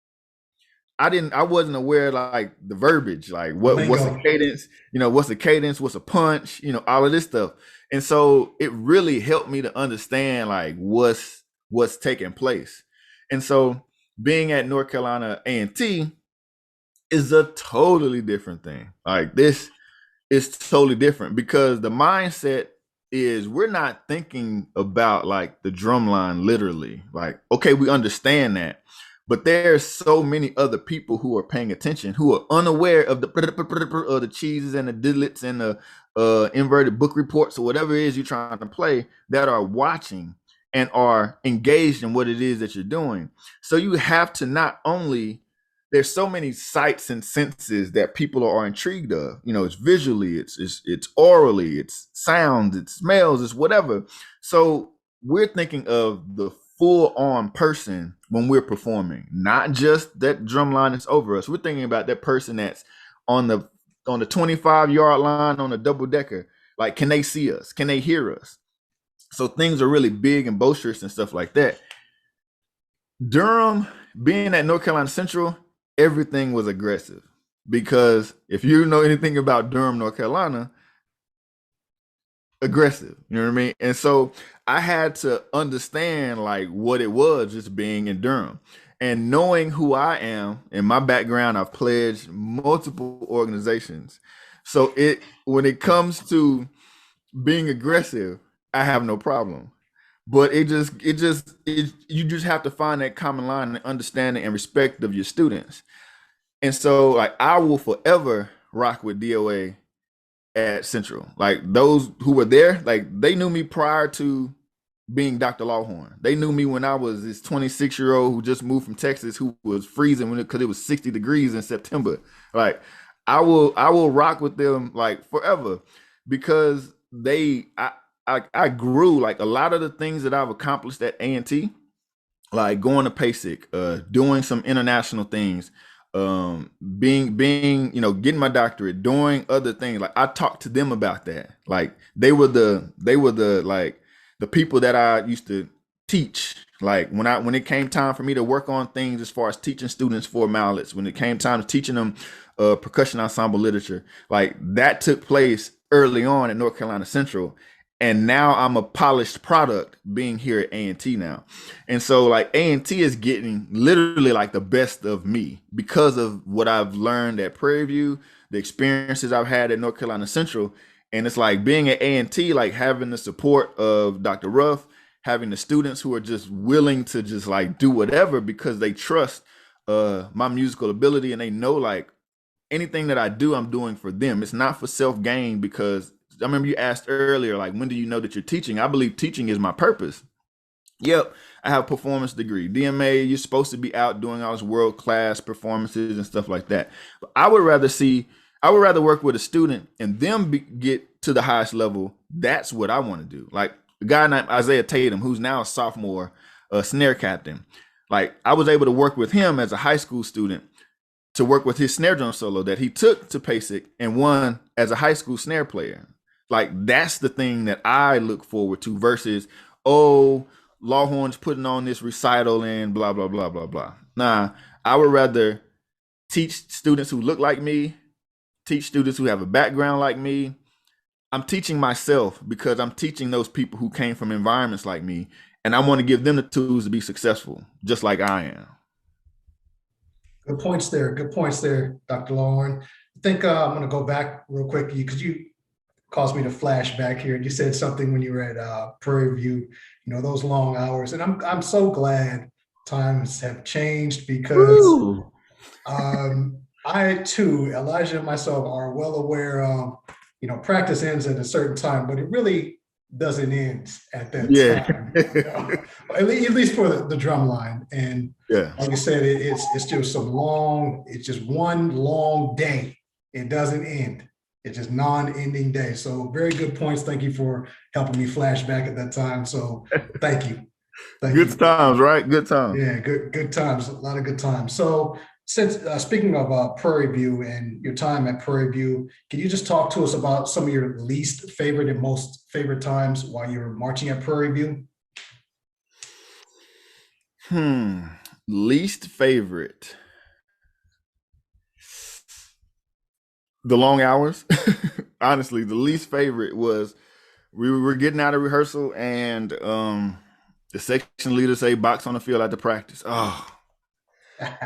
S3: I wasn't aware like the verbiage, like what's a cadence, what's a cadence, what's a punch, all of this stuff. And so it really helped me to understand like what's taking place. And so being at North Carolina A&T is a totally different thing. Like this is totally different because the mindset is we're not thinking about like the drum line literally. Like, okay, we understand that. But there's so many other people who are paying attention, who are unaware of the cheeses and the diddlets and the inverted book reports or whatever it is you're trying to play, that are watching and are engaged in what it is that you're doing. So you have to not only, there's so many sights and senses that people are intrigued of. You know, it's visually, it's orally, it's sounds, it's smells, it's whatever. So we're thinking of the full on person when we're performing, not just that drum line that's over us. We're thinking about that person that's on the 25-yard line on a double decker. Like, can they see us? Can they hear us? So things are really big and boisterous and stuff like that. Durham, being at North Carolina Central, everything was aggressive, because if you know anything about Durham, North Carolina, aggressive, you know what I mean? And so I had to understand like what it was just being in Durham, and knowing who I am and my background. I've pledged multiple organizations. So when it comes to being aggressive, I have no problem. But you just have to find that common line and understanding and respect of your students. And so like I will forever rock with DOA at Central. Like those who were there, like they knew me prior to being Dr. Lawhorn. They knew me when I was this 26-year-old who just moved from Texas, who was freezing because it was 60 degrees in September. Like I will rock with them like forever, because I grew. Like a lot of the things that I've accomplished at A&T, like going to PASIC, doing some international things, being getting my doctorate, doing other things. Like I talked to them about that. Like they were the like the people that I used to teach. Like when it came time for me to work on things as far as teaching students for mallets, when it came time to teaching them percussion ensemble literature, like that took place early on at North Carolina Central. And now I'm a polished product being here at A&T now. And so like A&T is getting literally like the best of me because of what I've learned at Prairie View, the experiences I've had at North Carolina Central. And it's like being at A&T, like having the support of Dr. Ruff, having the students who are just willing to just like do whatever because they trust my musical ability, and they know like anything that I do, I'm doing for them. It's not for self-gain, because I remember you asked earlier, like, when do you know that you're teaching? I believe teaching is my purpose. Yep, I have a performance degree. DMA, you're supposed to be out doing all this world-class performances and stuff like that. But I would rather work with a student and them get to the highest level. That's what I want to do. Like a guy named Isaiah Tatum, who's now a sophomore snare captain. Like I was able to work with him as a high school student to work with his snare drum solo that he took to PASIC and won as a high school snare player. Like that's the thing that I look forward to versus, oh, Lawhorn's putting on this recital and blah, blah, blah, blah, blah. Nah, I would rather teach students who look like me, teach students who have a background like me. I'm teaching myself because I'm teaching those people who came from environments like me, and I want to give them the tools to be successful, just like I am.
S1: Good points there. Good points there, Dr. Lawhorn. I think I'm going to go back real quick because you caused me to flash back here. You said something when you were at Prairie View, those long hours. And I'm so glad times have changed, because I too, Elijah and myself, are well aware of, practice ends at a certain time, but it really doesn't end at that time. At least for the drum line. And like you said, it's just it's just one long day. It doesn't end. It's just non-ending day. So very good points. Thank you for helping me flash back at that time. So thank you.
S3: Good times, right? Good times.
S1: Yeah, good times. A lot of good times. So since speaking of Prairie View and your time at Prairie View, can you just talk to us about some of your least favorite and most favorite times while you were marching at Prairie View?
S3: Least favorite. The long hours. Honestly, the least favorite was we were getting out of rehearsal, and the section leader say box on the field after practice. Oh,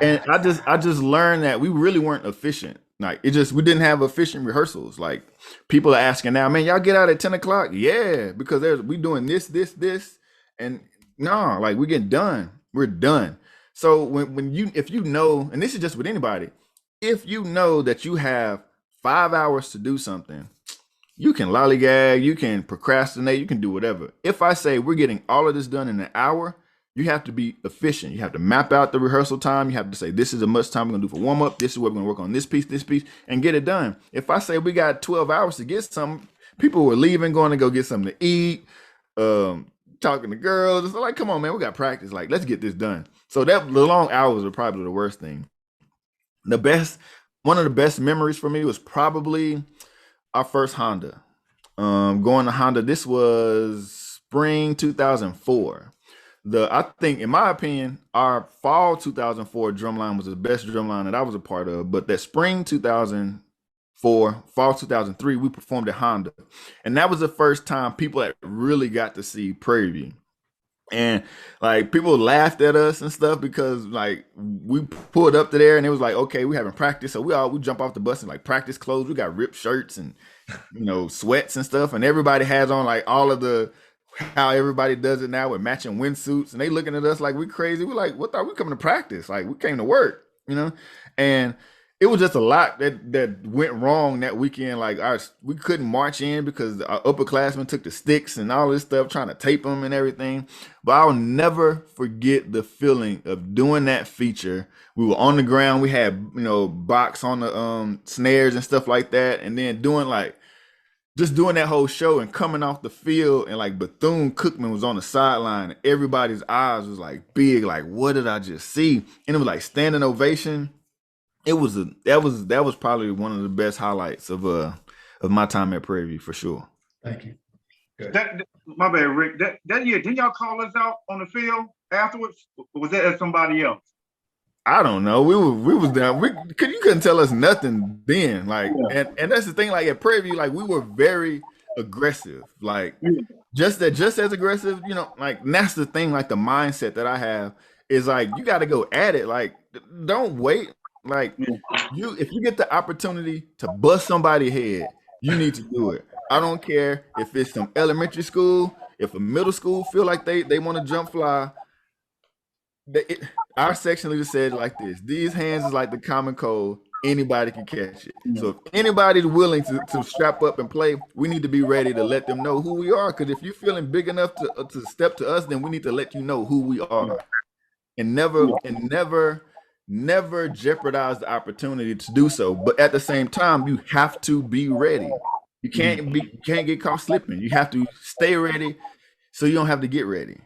S3: and I just learned that we really weren't efficient. Like we didn't have efficient rehearsals. Like people are asking now, man, y'all get out at 10 o'clock? Yeah, because we doing this, and no, like we getting done. We're done. So if you know, and this is just with anybody, if you know that you have 5 hours to do something, you can lollygag, you can procrastinate, you can do whatever. If I say we're getting all of this done in an hour, you have to be efficient. You have to map out the rehearsal time. You have to say, this is as much time we're gonna do for warm up. This is what we're gonna work on this piece, and get it done. If I say we got 12 hours to get something, people were leaving, going to go get something to eat, talking to girls. It's like, come on, man, we got practice. Like, let's get this done. So the long hours are probably the worst thing. One of the best memories for me was probably our first Honda. Going to Honda, this was spring 2004. I think, in my opinion, our fall 2004 drumline was the best drumline that I was a part of. But that spring 2004, fall 2003, we performed at Honda. And that was the first time people that really got to see Prairie View. And like people laughed at us and stuff because like we pulled up to there and it was like, okay, we having practice. So we jump off the bus and like practice clothes. We got ripped shirts and, sweats and stuff. And everybody has on like all of how everybody does it now with matching windsuits. And they looking at us like we crazy. We're like, what thought we coming to practice? Like we came to work, and it was just a lot that went wrong that weekend. Like we couldn't march in because our upperclassmen took the sticks and all this stuff, trying to tape them and everything. But I'll never forget the feeling of doing that feature. We were on the ground. We had, box on the snares and stuff like that. And then doing that whole show and coming off the field, and like Bethune-Cookman was on the sideline. And everybody's eyes was like big, like, what did I just see? And it was like standing ovation. That was probably one of the best highlights of my time at Prairie View for sure.
S1: Thank you. Good.
S2: My bad, Rick. That year, didn't y'all call us out on the field afterwards? Or was that somebody else?
S3: I don't know. We was down. You couldn't tell us nothing then. Like, yeah. and that's the thing. Like at Prairie View, like we were very aggressive. Like just as aggressive. Like and that's the thing. Like the mindset that I have is like you got to go at it. Like don't wait. Like if you get the opportunity to bust somebody's head, you need to do it. I don't care if it's some elementary school, if a middle school feel like they want to jump fly. Our section leader said it like this: these hands is like the common cold. Anybody can catch it. So if anybody's willing to strap up and play, we need to be ready to let them know who we are. Because if you're feeling big enough to step to us, then we need to let you know who we are, and never jeopardize the opportunity to do so. But at the same time, you have to be ready. You can't get caught slipping. You have to stay ready so you don't have to get ready.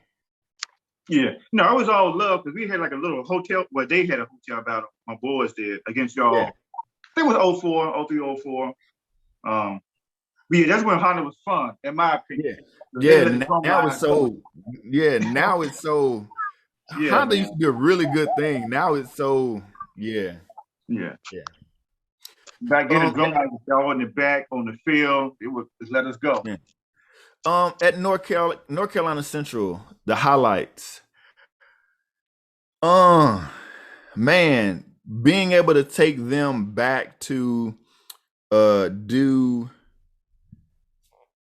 S2: Yeah. No, I was all love because we had like a little hotel. Well, they had a hotel battle. My boys did against y'all. Yeah. It was 04, 03, 04. But yeah, that's when Honda was fun, in my opinion.
S3: Now it's so Honda used to be a really good thing. Now it's so Yeah.
S2: Back then, the drum line was all in the back on the field. It was just let us go.
S3: Yeah. At North Carolina Central, the highlights. Man, being able to take them back to do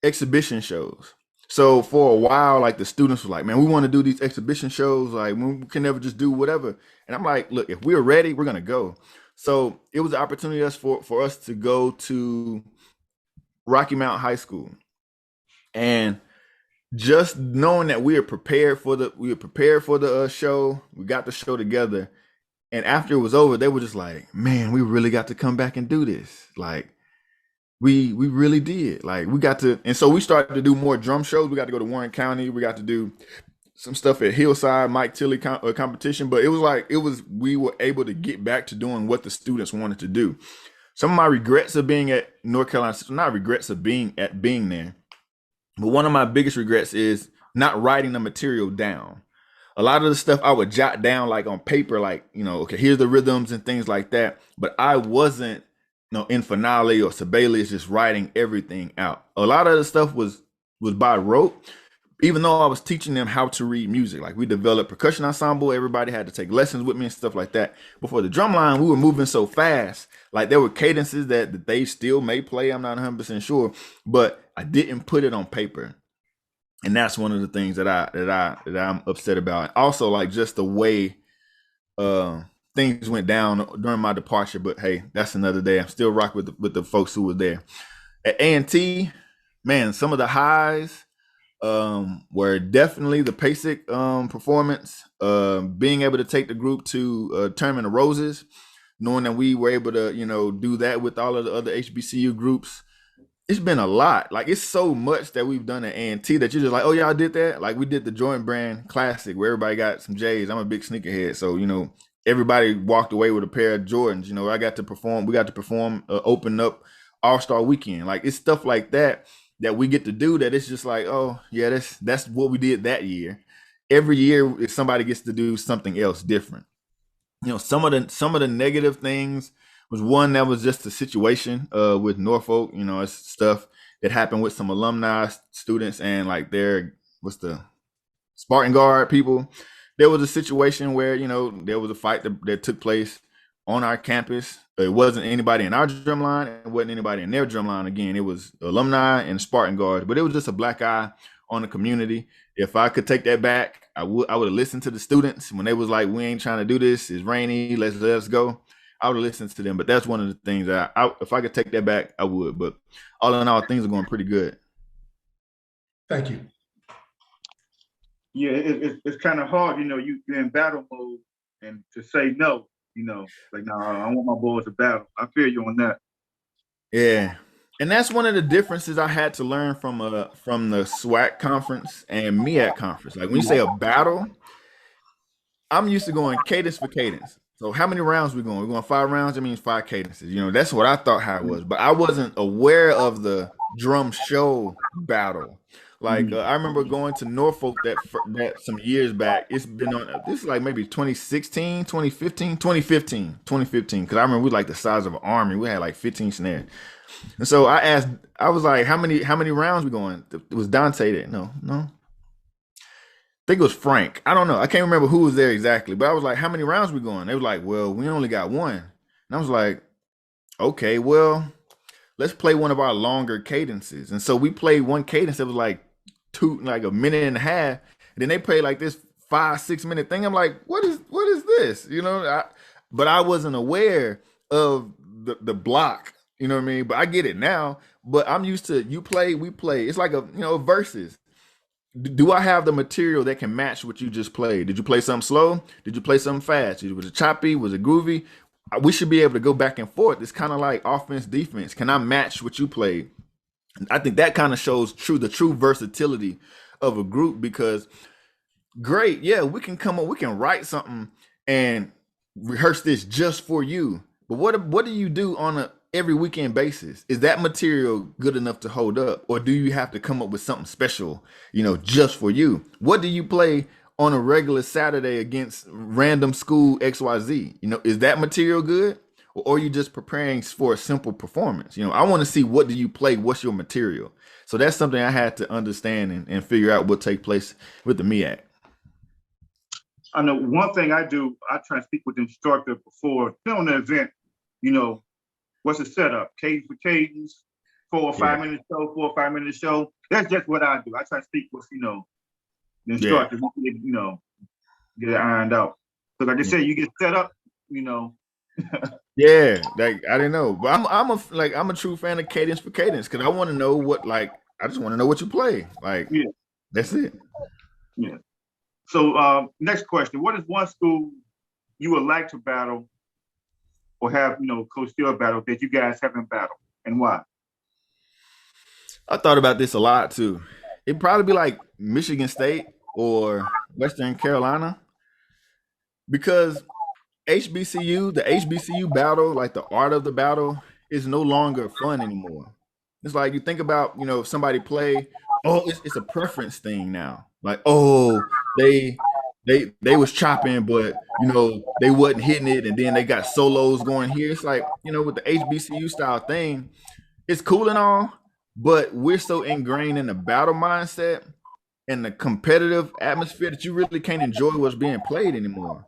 S3: exhibition shows. So for a while, like the students were like, man, we want to do these exhibition shows. Like we can never just do whatever. And I'm like, look, if we're ready, we're gonna go. So it was an opportunity for us to go to Rocky Mount High School. And just knowing that we were prepared for the show, we got the show together, and after it was over, they were just like, "Man, we really got to come back and do this. Like, we really did. Like, we got to." And so we started to do more drum shows. We got to go to Warren County. We got to do some stuff at Hillside, Mike Tilley competition. But we were able to get back to doing what the students wanted to do. Some of my regrets of being at North Carolina, not regrets of being there. But one of my biggest regrets is not writing the material down. A lot of the stuff I would jot down like on paper, like, okay, here's the rhythms and things like that. But I wasn't, in Finale or Sibelius just writing everything out. A lot of the stuff was was by rote, even though I was teaching them how to read music. Like we developed percussion ensemble, everybody had to take lessons with me and stuff like that. Before the drumline, we were moving so fast. Like there were cadences that they still may play, I'm not 100% sure, but I didn't put it on paper. And that's one of the things that I'm upset about. Also, like just the way things went down during my departure. But hey, that's another day. I'm still rock with the folks who were there. At A&T, man, some of the highs were definitely the basic performance, being able to take the group to Tournament of Roses, knowing that we were able to, do that with all of the other HBCU groups. It's been a lot. Like it's so much that we've done at A&T that you're just like, oh, y'all did that? Like we did the Joint Brand Classic where everybody got some J's. I'm a big sneakerhead. So, everybody walked away with a pair of Jordans. I got to perform. We got to perform, open up All-Star Weekend. Like it's stuff like that we get to do that it's just like, oh yeah, that's what we did that year. Every year if somebody gets to do something else different. Some of the negative things was one that was just a situation with Norfolk. It's stuff that happened with some alumni students and like the Spartan Guard people. There was a situation where, there was a fight that took place on our campus. It wasn't anybody in our drumline. It wasn't anybody in their drumline. Again, it was alumni and Spartan Guards, but it was just a black eye on the community. If I could take that back, I would have listened to the students when they was like, we ain't trying to do this. It's rainy. Let's go. I would have listened to them. But that's one of the things that if I could take that back, I would. But all in all, things are going pretty good.
S1: Thank you.
S2: Yeah, it's kind of hard, you're in battle mode and to say no, like, no, I want my boys to battle. I feel you on that.
S3: Yeah. And that's one of the differences I had to learn from the SWAC conference and MEAC conference. Like when you say a battle, I'm used to going cadence for cadence. So how many rounds we going? We're going 5 rounds. That means 5 cadences. That's what I thought how it was. But I wasn't aware of the drum show battle. Like I remember going to Norfolk that some years back. It's been on. This is like maybe 2016, 2015. Because I remember we like the size of an army. We had like 15 snares. And so I was like, how many rounds we going? It was Dante there. No. I think it was Frank. I don't know. I can't remember who was there exactly. But I was like, how many rounds we going? They were like, well, we only got 1. And I was like, okay, well, let's play one of our longer cadences. And so we played one cadence that was like a minute and a half. And then they played like this 5-6 minute thing. I'm like, what is this? But I wasn't aware of the block. You know what I mean? But I get it now. But I'm used to you play, we play. It's like a versus. Do I have the material that can match what you just played? Did you play something slow? Did you play something fast? Was it choppy? Was it groovy? We should be able to go back and forth. It's kind of like offense, defense. Can I match what you played? I think that kind of shows the true versatility of a group because great. Yeah, we can come up, we can write something and rehearse this just for you. But what do you do on a every weekend basis? Is that material good enough to hold up? Or do you have to come up with something special, just for you? What do you play on a regular Saturday against random school XYZ? Is that material good? Or are you just preparing for a simple performance? I want to see what do you play? What's your material? So that's something I had to understand and figure out what take place with the MEAC.
S2: I know one thing I do, I try to speak with the instructor before on the event, what's the setup? Cadence for cadence, 4 or 5 minute show, 4 or 5 minute show. That's just what I do. I try to speak with, the instructor, get it ironed out. Because like I said, you get set up,
S3: Yeah, like I didn't know. But I'm a true fan of cadence for cadence because I want to know I just want to know what you play. Like, yeah, that's it.
S2: Yeah. So next question. What is one school you would like to battle or have, Coach Steele battle that you guys haven't battled and why?
S3: I thought about this a lot too. It'd probably be like Michigan State or Western Carolina because the HBCU battle, like the art of the battle is no longer fun anymore. It's like you think about, if somebody play, it's a preference thing now. Like, they was chopping, but they wasn't hitting it, and then they got solos going here. It's like, with the HBCU style thing, it's cool and all, but we're so ingrained in the battle mindset and the competitive atmosphere that you really can't enjoy what's being played anymore,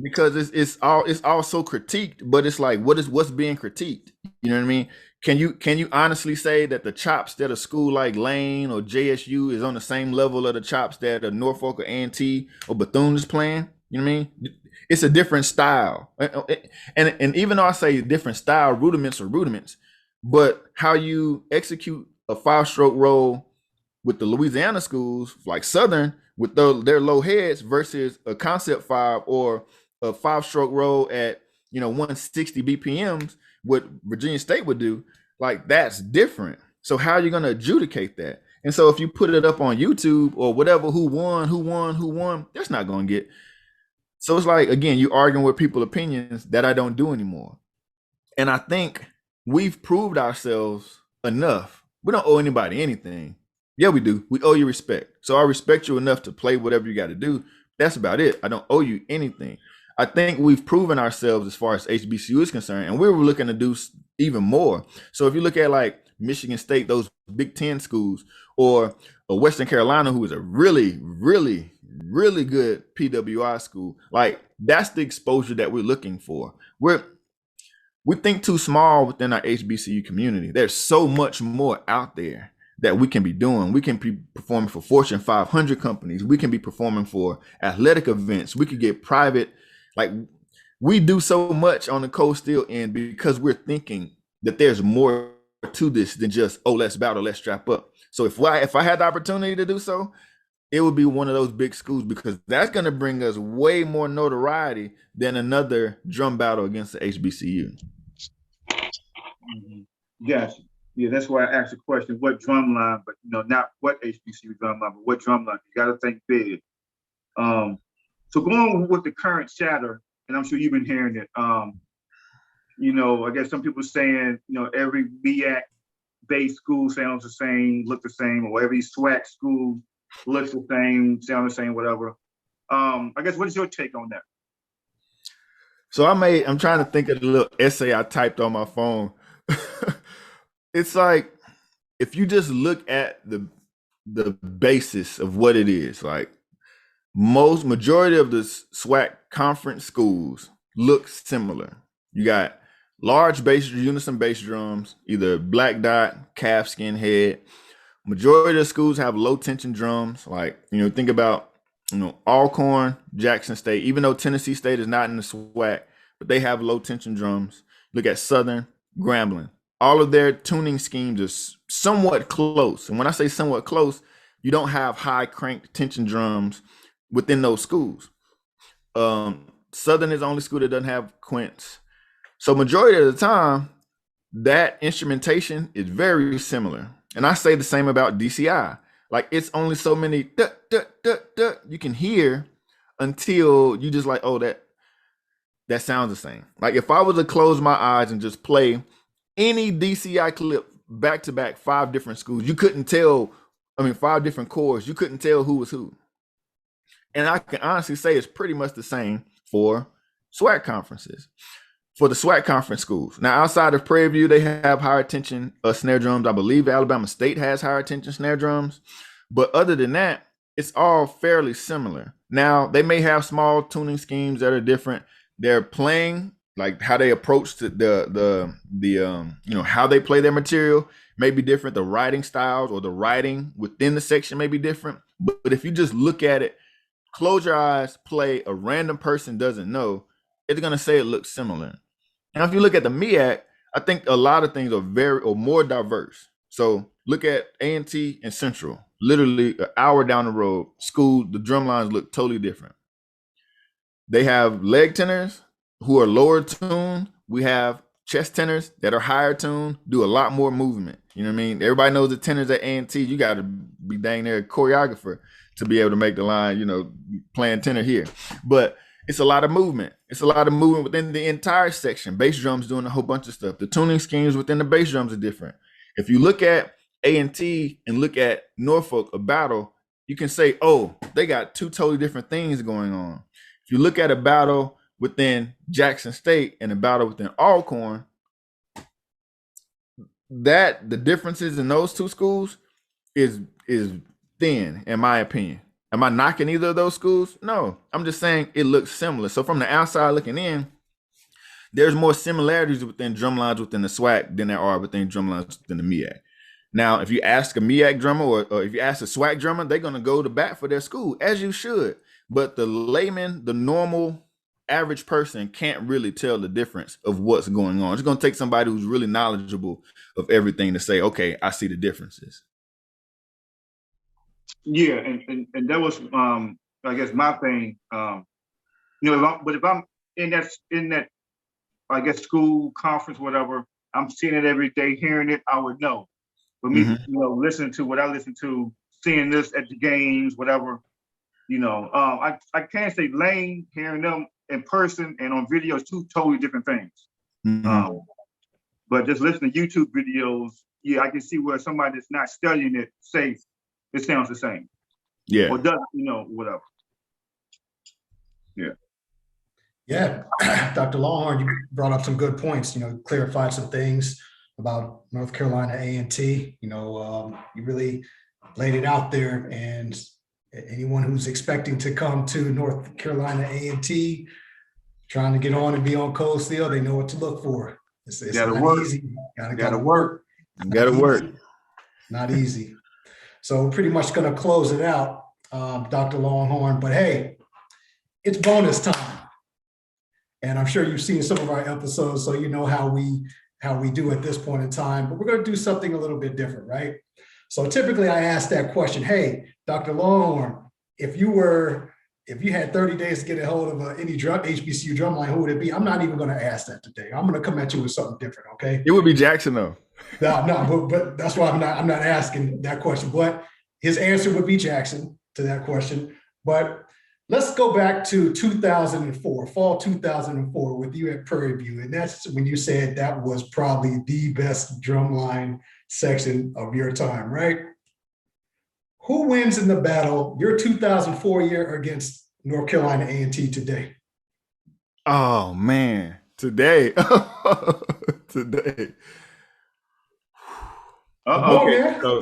S3: because it's all so critiqued. But it's like, what's being critiqued? You know what I mean? Can you honestly say that the chops that a school like Lane or JSU is on the same level of the chops that a Norfolk or A&T or Bethune is playing? You know what I mean? It's a different style, and even though I say different style, rudiments are rudiments, but how you execute a 5-stroke roll with the Louisiana schools like Southern with their low heads versus a concept 5 or a 5-stroke roll at 160 BPMs, what Virginia State would do, like that's different. So how are you going to adjudicate that? And so if you put it up on YouTube or whatever, who won, that's not going to get. So it's like, again, you arguing with people's opinions that I don't do anymore. And I think we've proved ourselves enough. We don't owe anybody anything. Yeah, we do. We owe you respect. So I respect you enough to play whatever you got to do. That's about it. I don't owe you anything. I think we've proven ourselves as far as HBCU is concerned, and we were looking to do even more. So if you look at like Michigan State, those Big Ten schools, or Western Carolina, who is a really, really, really good PWI school, like that's the exposure that we're looking for. We think too small within our HBCU community. There's so much more out there that we can be doing. We can be performing for Fortune 500 companies. We can be performing for athletic events. We could get private. Like, we do so much on the cold steel end because we're thinking that there's more to this than just, oh, let's battle, let's strap up. So if I had the opportunity to do so, it would be one of those big schools, because that's going to bring us way more notoriety than another drum battle against the HBCU.
S2: Gotcha. Yeah, that's why I asked the question, what drum line, but not what HBCU drum line, but what drum line. You got to think big. So going with the current chatter, and I'm sure you've been hearing it, I guess some people saying, every BAC-based school sounds the same, look the same, or every SWAC school looks the same, sound the same, whatever. I guess, what is your take on that?
S3: So I'm trying to think of the little essay I typed on my phone. It's like, if you just look at the basis of what it is, like majority of the SWAC conference schools look similar. You got large unison bass drums, either black dot, calfskin head. Majority of the schools have low tension drums. Like, think about, Alcorn, Jackson State, even though Tennessee State is not in the SWAC, but they have low tension drums. Look at Southern, Grambling. All of their tuning schemes are somewhat close. And when I say somewhat close, you don't have high cranked tension drums within those schools. Southern is the only school that doesn't have quints. So majority of the time, that instrumentation is very similar. And I say the same about DCI. Like, it's only so many duh, duh, duh, duh, you can hear until you just like, oh, that sounds the same. Like, if I was to close my eyes and just play any DCI clip back to back, 5 different schools, you couldn't tell. 5 different chords, you couldn't tell who was who. And I can honestly say it's pretty much the same for SWAC conferences, for the SWAC conference schools. Now, outside of Prairie View, they have higher tension snare drums. I believe Alabama State has higher tension snare drums. But other than that, it's all fairly similar. Now, they may have small tuning schemes that are different. They're playing, like how they approach the how they play their material may be different. The writing styles or the writing within the section may be different. But if you just look at it, close your eyes, play, a random person doesn't know, it's going to say it looks similar. Now, if you look at the MEAC, I think a lot of things are more diverse. So look at A&T and Central, literally an hour down the road, school, the drum lines look totally different. They have leg tenors who are lower tuned. We have chest tenors that are higher tuned, do a lot more movement. You know what I mean? Everybody knows the tenors at A&T, you got to be dang near a choreographer to be able to make the line, playing tenor here. But it's a lot of movement. It's a lot of movement within the entire section. Bass drums doing a whole bunch of stuff. The tuning schemes within the bass drums are different. If you look at A&T and look at Norfolk, a battle, you can say, oh, they got 2 totally different things going on. If you look at a battle within Jackson State and a battle within Alcorn, that the differences in those two schools is thin, in my opinion. Am I knocking either of those schools? No, I'm just saying it looks similar. So from the outside looking in, there's more similarities within drumlines within the SWAC than there are within drumlines within the MEAC. Now, if you ask a MEAC drummer or if you ask a SWAC drummer, they're going to go to bat for their school, as you should. But the layman, the normal average person can't really tell the difference of what's going on. It's going to take somebody who's really knowledgeable of everything to say, okay, I see the differences.
S2: Yeah, and that was I guess my thing. But if I'm in that I guess school conference, whatever, I'm seeing it every day, hearing it, I would know. But me, listening to what I listen to, seeing this at the games, whatever, I can't say Lane, hearing them in person and on video is two totally different things. But just listening to YouTube videos, yeah, I can see where somebody that's not studying it say it sounds the same.
S3: Yeah.
S2: Or does, whatever. Yeah.
S1: Yeah, Dr. Lawhorn, you brought up some good points, clarified some things about North Carolina A&T. You really laid it out there, and anyone who's expecting to come to North Carolina A&T, trying to get on and be on Cold Steel, they know what to look for. It's not
S2: work.
S1: easy.
S2: Gotta work.
S3: Gotta work.
S1: Not easy. So we're pretty much going to close it out, Dr. Lawhorn. But hey, it's bonus time. And I'm sure you've seen some of our episodes, so you know how we do at this point in time, but we're going to do something a little bit different, right? So typically I ask that question, hey, Dr. Lawhorn, if you had 30 days to get a hold of any HBCU drumline, who would it be? I'm not even going to ask that today. I'm going to come at you with something different, okay?
S3: It would be Jackson though.
S1: No, but that's why I'm not asking that question. But his answer would be Jackson to that question. But let's go back to 2004, fall 2004 with you at Prairie View. And that's when you said that was probably the best drumline section of your time, right? Who wins in the battle, your 2004 year against North Carolina A&T today?
S3: Oh, man. Today. Today.
S2: Okay.
S3: So,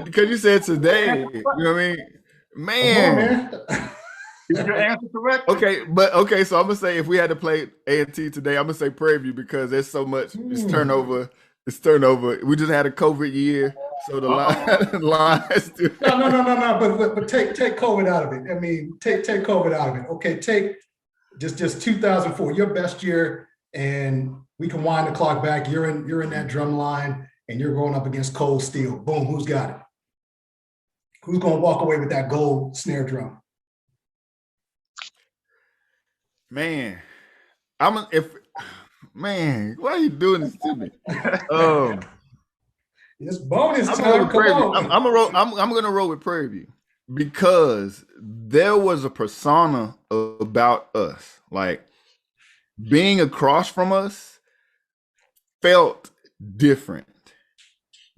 S2: because
S3: you said today, you know what I mean? Man.
S2: Is your answer correct?
S3: Okay, so I'm gonna say if we had to play A&T today, I'm gonna say Prairie View because there's so much. It's turnover. We just had a COVID year, so the lines.
S1: No. But take COVID out of it. I mean, take COVID out of it. Okay, take just 2004, your best year, and we can wind the clock back. You're in that drum line, and you're going up against Cold Steel. Boom, who's got it? Who's going to walk away with that gold snare drum?
S3: Man, why are you doing this to me?
S1: It's bonus time. Come on.
S3: I'm gonna roll with Prairie View because there was a persona about us. Like being across from us felt different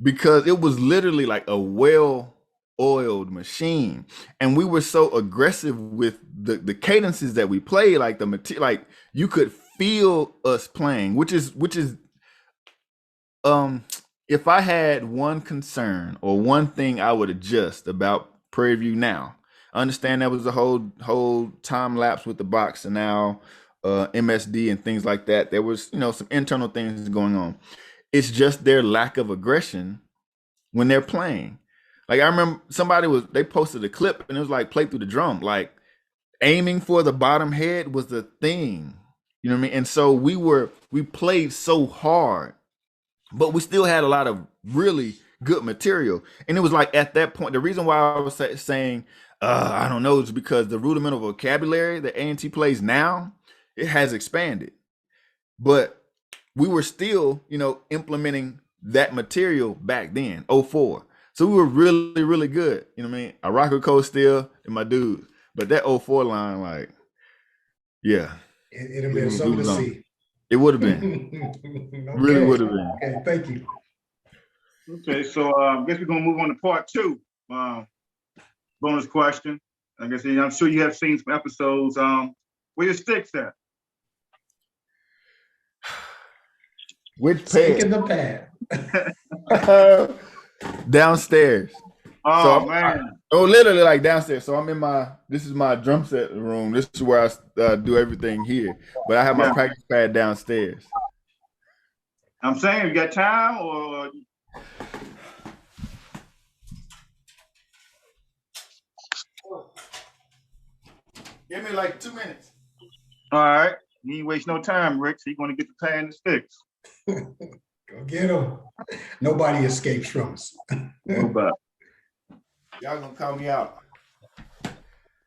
S3: because it was literally like a well-oiled machine, and we were so aggressive with the cadences that we played, like like you could feel us playing, which is if I had one concern or one thing I would adjust about Prairie View now, I understand that was the whole time lapse with the box and now MSD and things like that. There was some internal things going on. It's just their lack of aggression when they're playing. Like I remember they posted a clip and it was like play through the drum, like aiming for the bottom head was the thing. You know what I mean? And so we played so hard, but we still had a lot of really good material. And it was like at that point, the reason why I was saying, I don't know, is because the rudimental vocabulary that A&T plays now, it has expanded. But we were still, implementing that material back then, 04. So we were really, really good. You know what I mean? I rock with Cold Steel and my dudes. But that 04 line, like, yeah.
S1: It'd have been something to see.
S3: It would have been. Okay. Really would have been.
S1: Okay, thank you.
S2: Okay, so I guess we're gonna move on to part 2. Bonus question. Like I said, I'm sure you have seen some episodes. Where your sticks at?
S3: Which
S1: Taking
S3: pad?
S1: the pad.
S3: Downstairs.
S2: Oh man.
S3: Literally like downstairs. So I'm in this is my drum set room. This is where I do everything here. But I have my practice pad downstairs.
S2: I'm saying, you got time or?
S3: Give me like 2 minutes.
S2: All right. You ain't waste no time, Rick. So you're going to get the pad and the sticks.
S1: Go get them. Nobody escapes from us.
S2: Nobody.
S3: Y'all gonna call me out.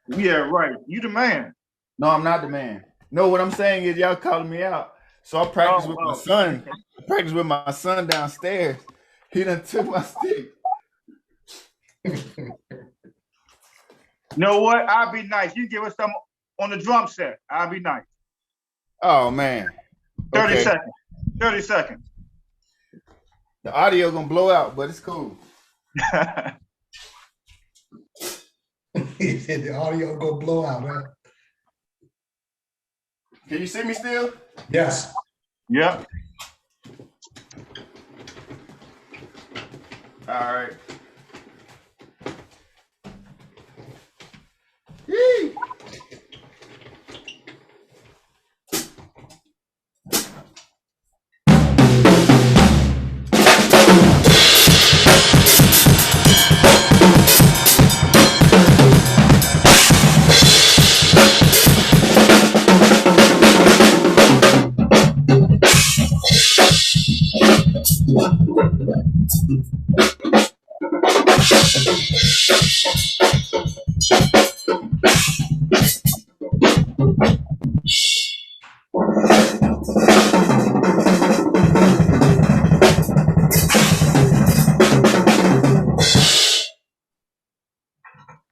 S2: Yeah, right. You the man.
S3: No, I'm not the man. No, what I'm saying is y'all calling me out. So I practice with my son. I practice with my son downstairs. He done took my stick.
S2: You know what? I'll be nice. You give us some on the drum set. I'll be nice.
S3: Oh man.
S2: 30 seconds. 30 seconds.
S3: The audio gonna blow out, but it's cool.
S1: He said the audio go blow out, huh?
S3: Can you see me still?
S1: Yes.
S2: Yep.
S3: All right. Yee.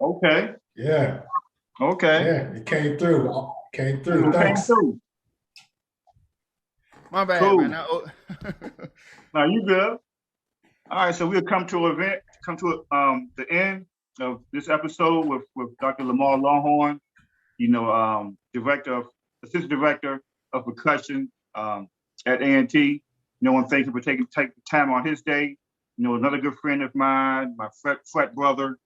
S2: Okay.
S1: Yeah.
S2: Okay.
S1: Yeah. It came through. Came through.
S2: It came
S1: Thanks.
S2: through.
S3: My bad,
S2: Cool.
S3: man.
S2: Now you good. All right, so we'll come to the end of this episode with Dr. Lamar Lawhorn, assistant director of percussion at A&T. And thank you for taking time on his day. Another good friend of mine, my frat brother,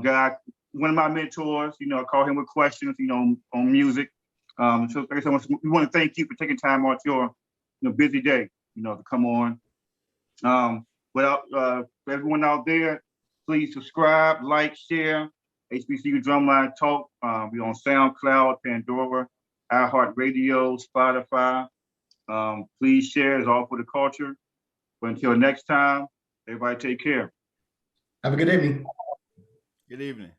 S2: guy, one of my mentors. I call him with questions, on music. So like I said, we want to thank you for taking time out your busy day, to come on. For everyone out there, please subscribe, like, share. Hbcu Drumline Talk. We're on SoundCloud, Pandora, iHeartRadio, Spotify. Please share. It's all for the culture. But until next time, everybody take care.
S1: Have a good evening.
S3: Good evening.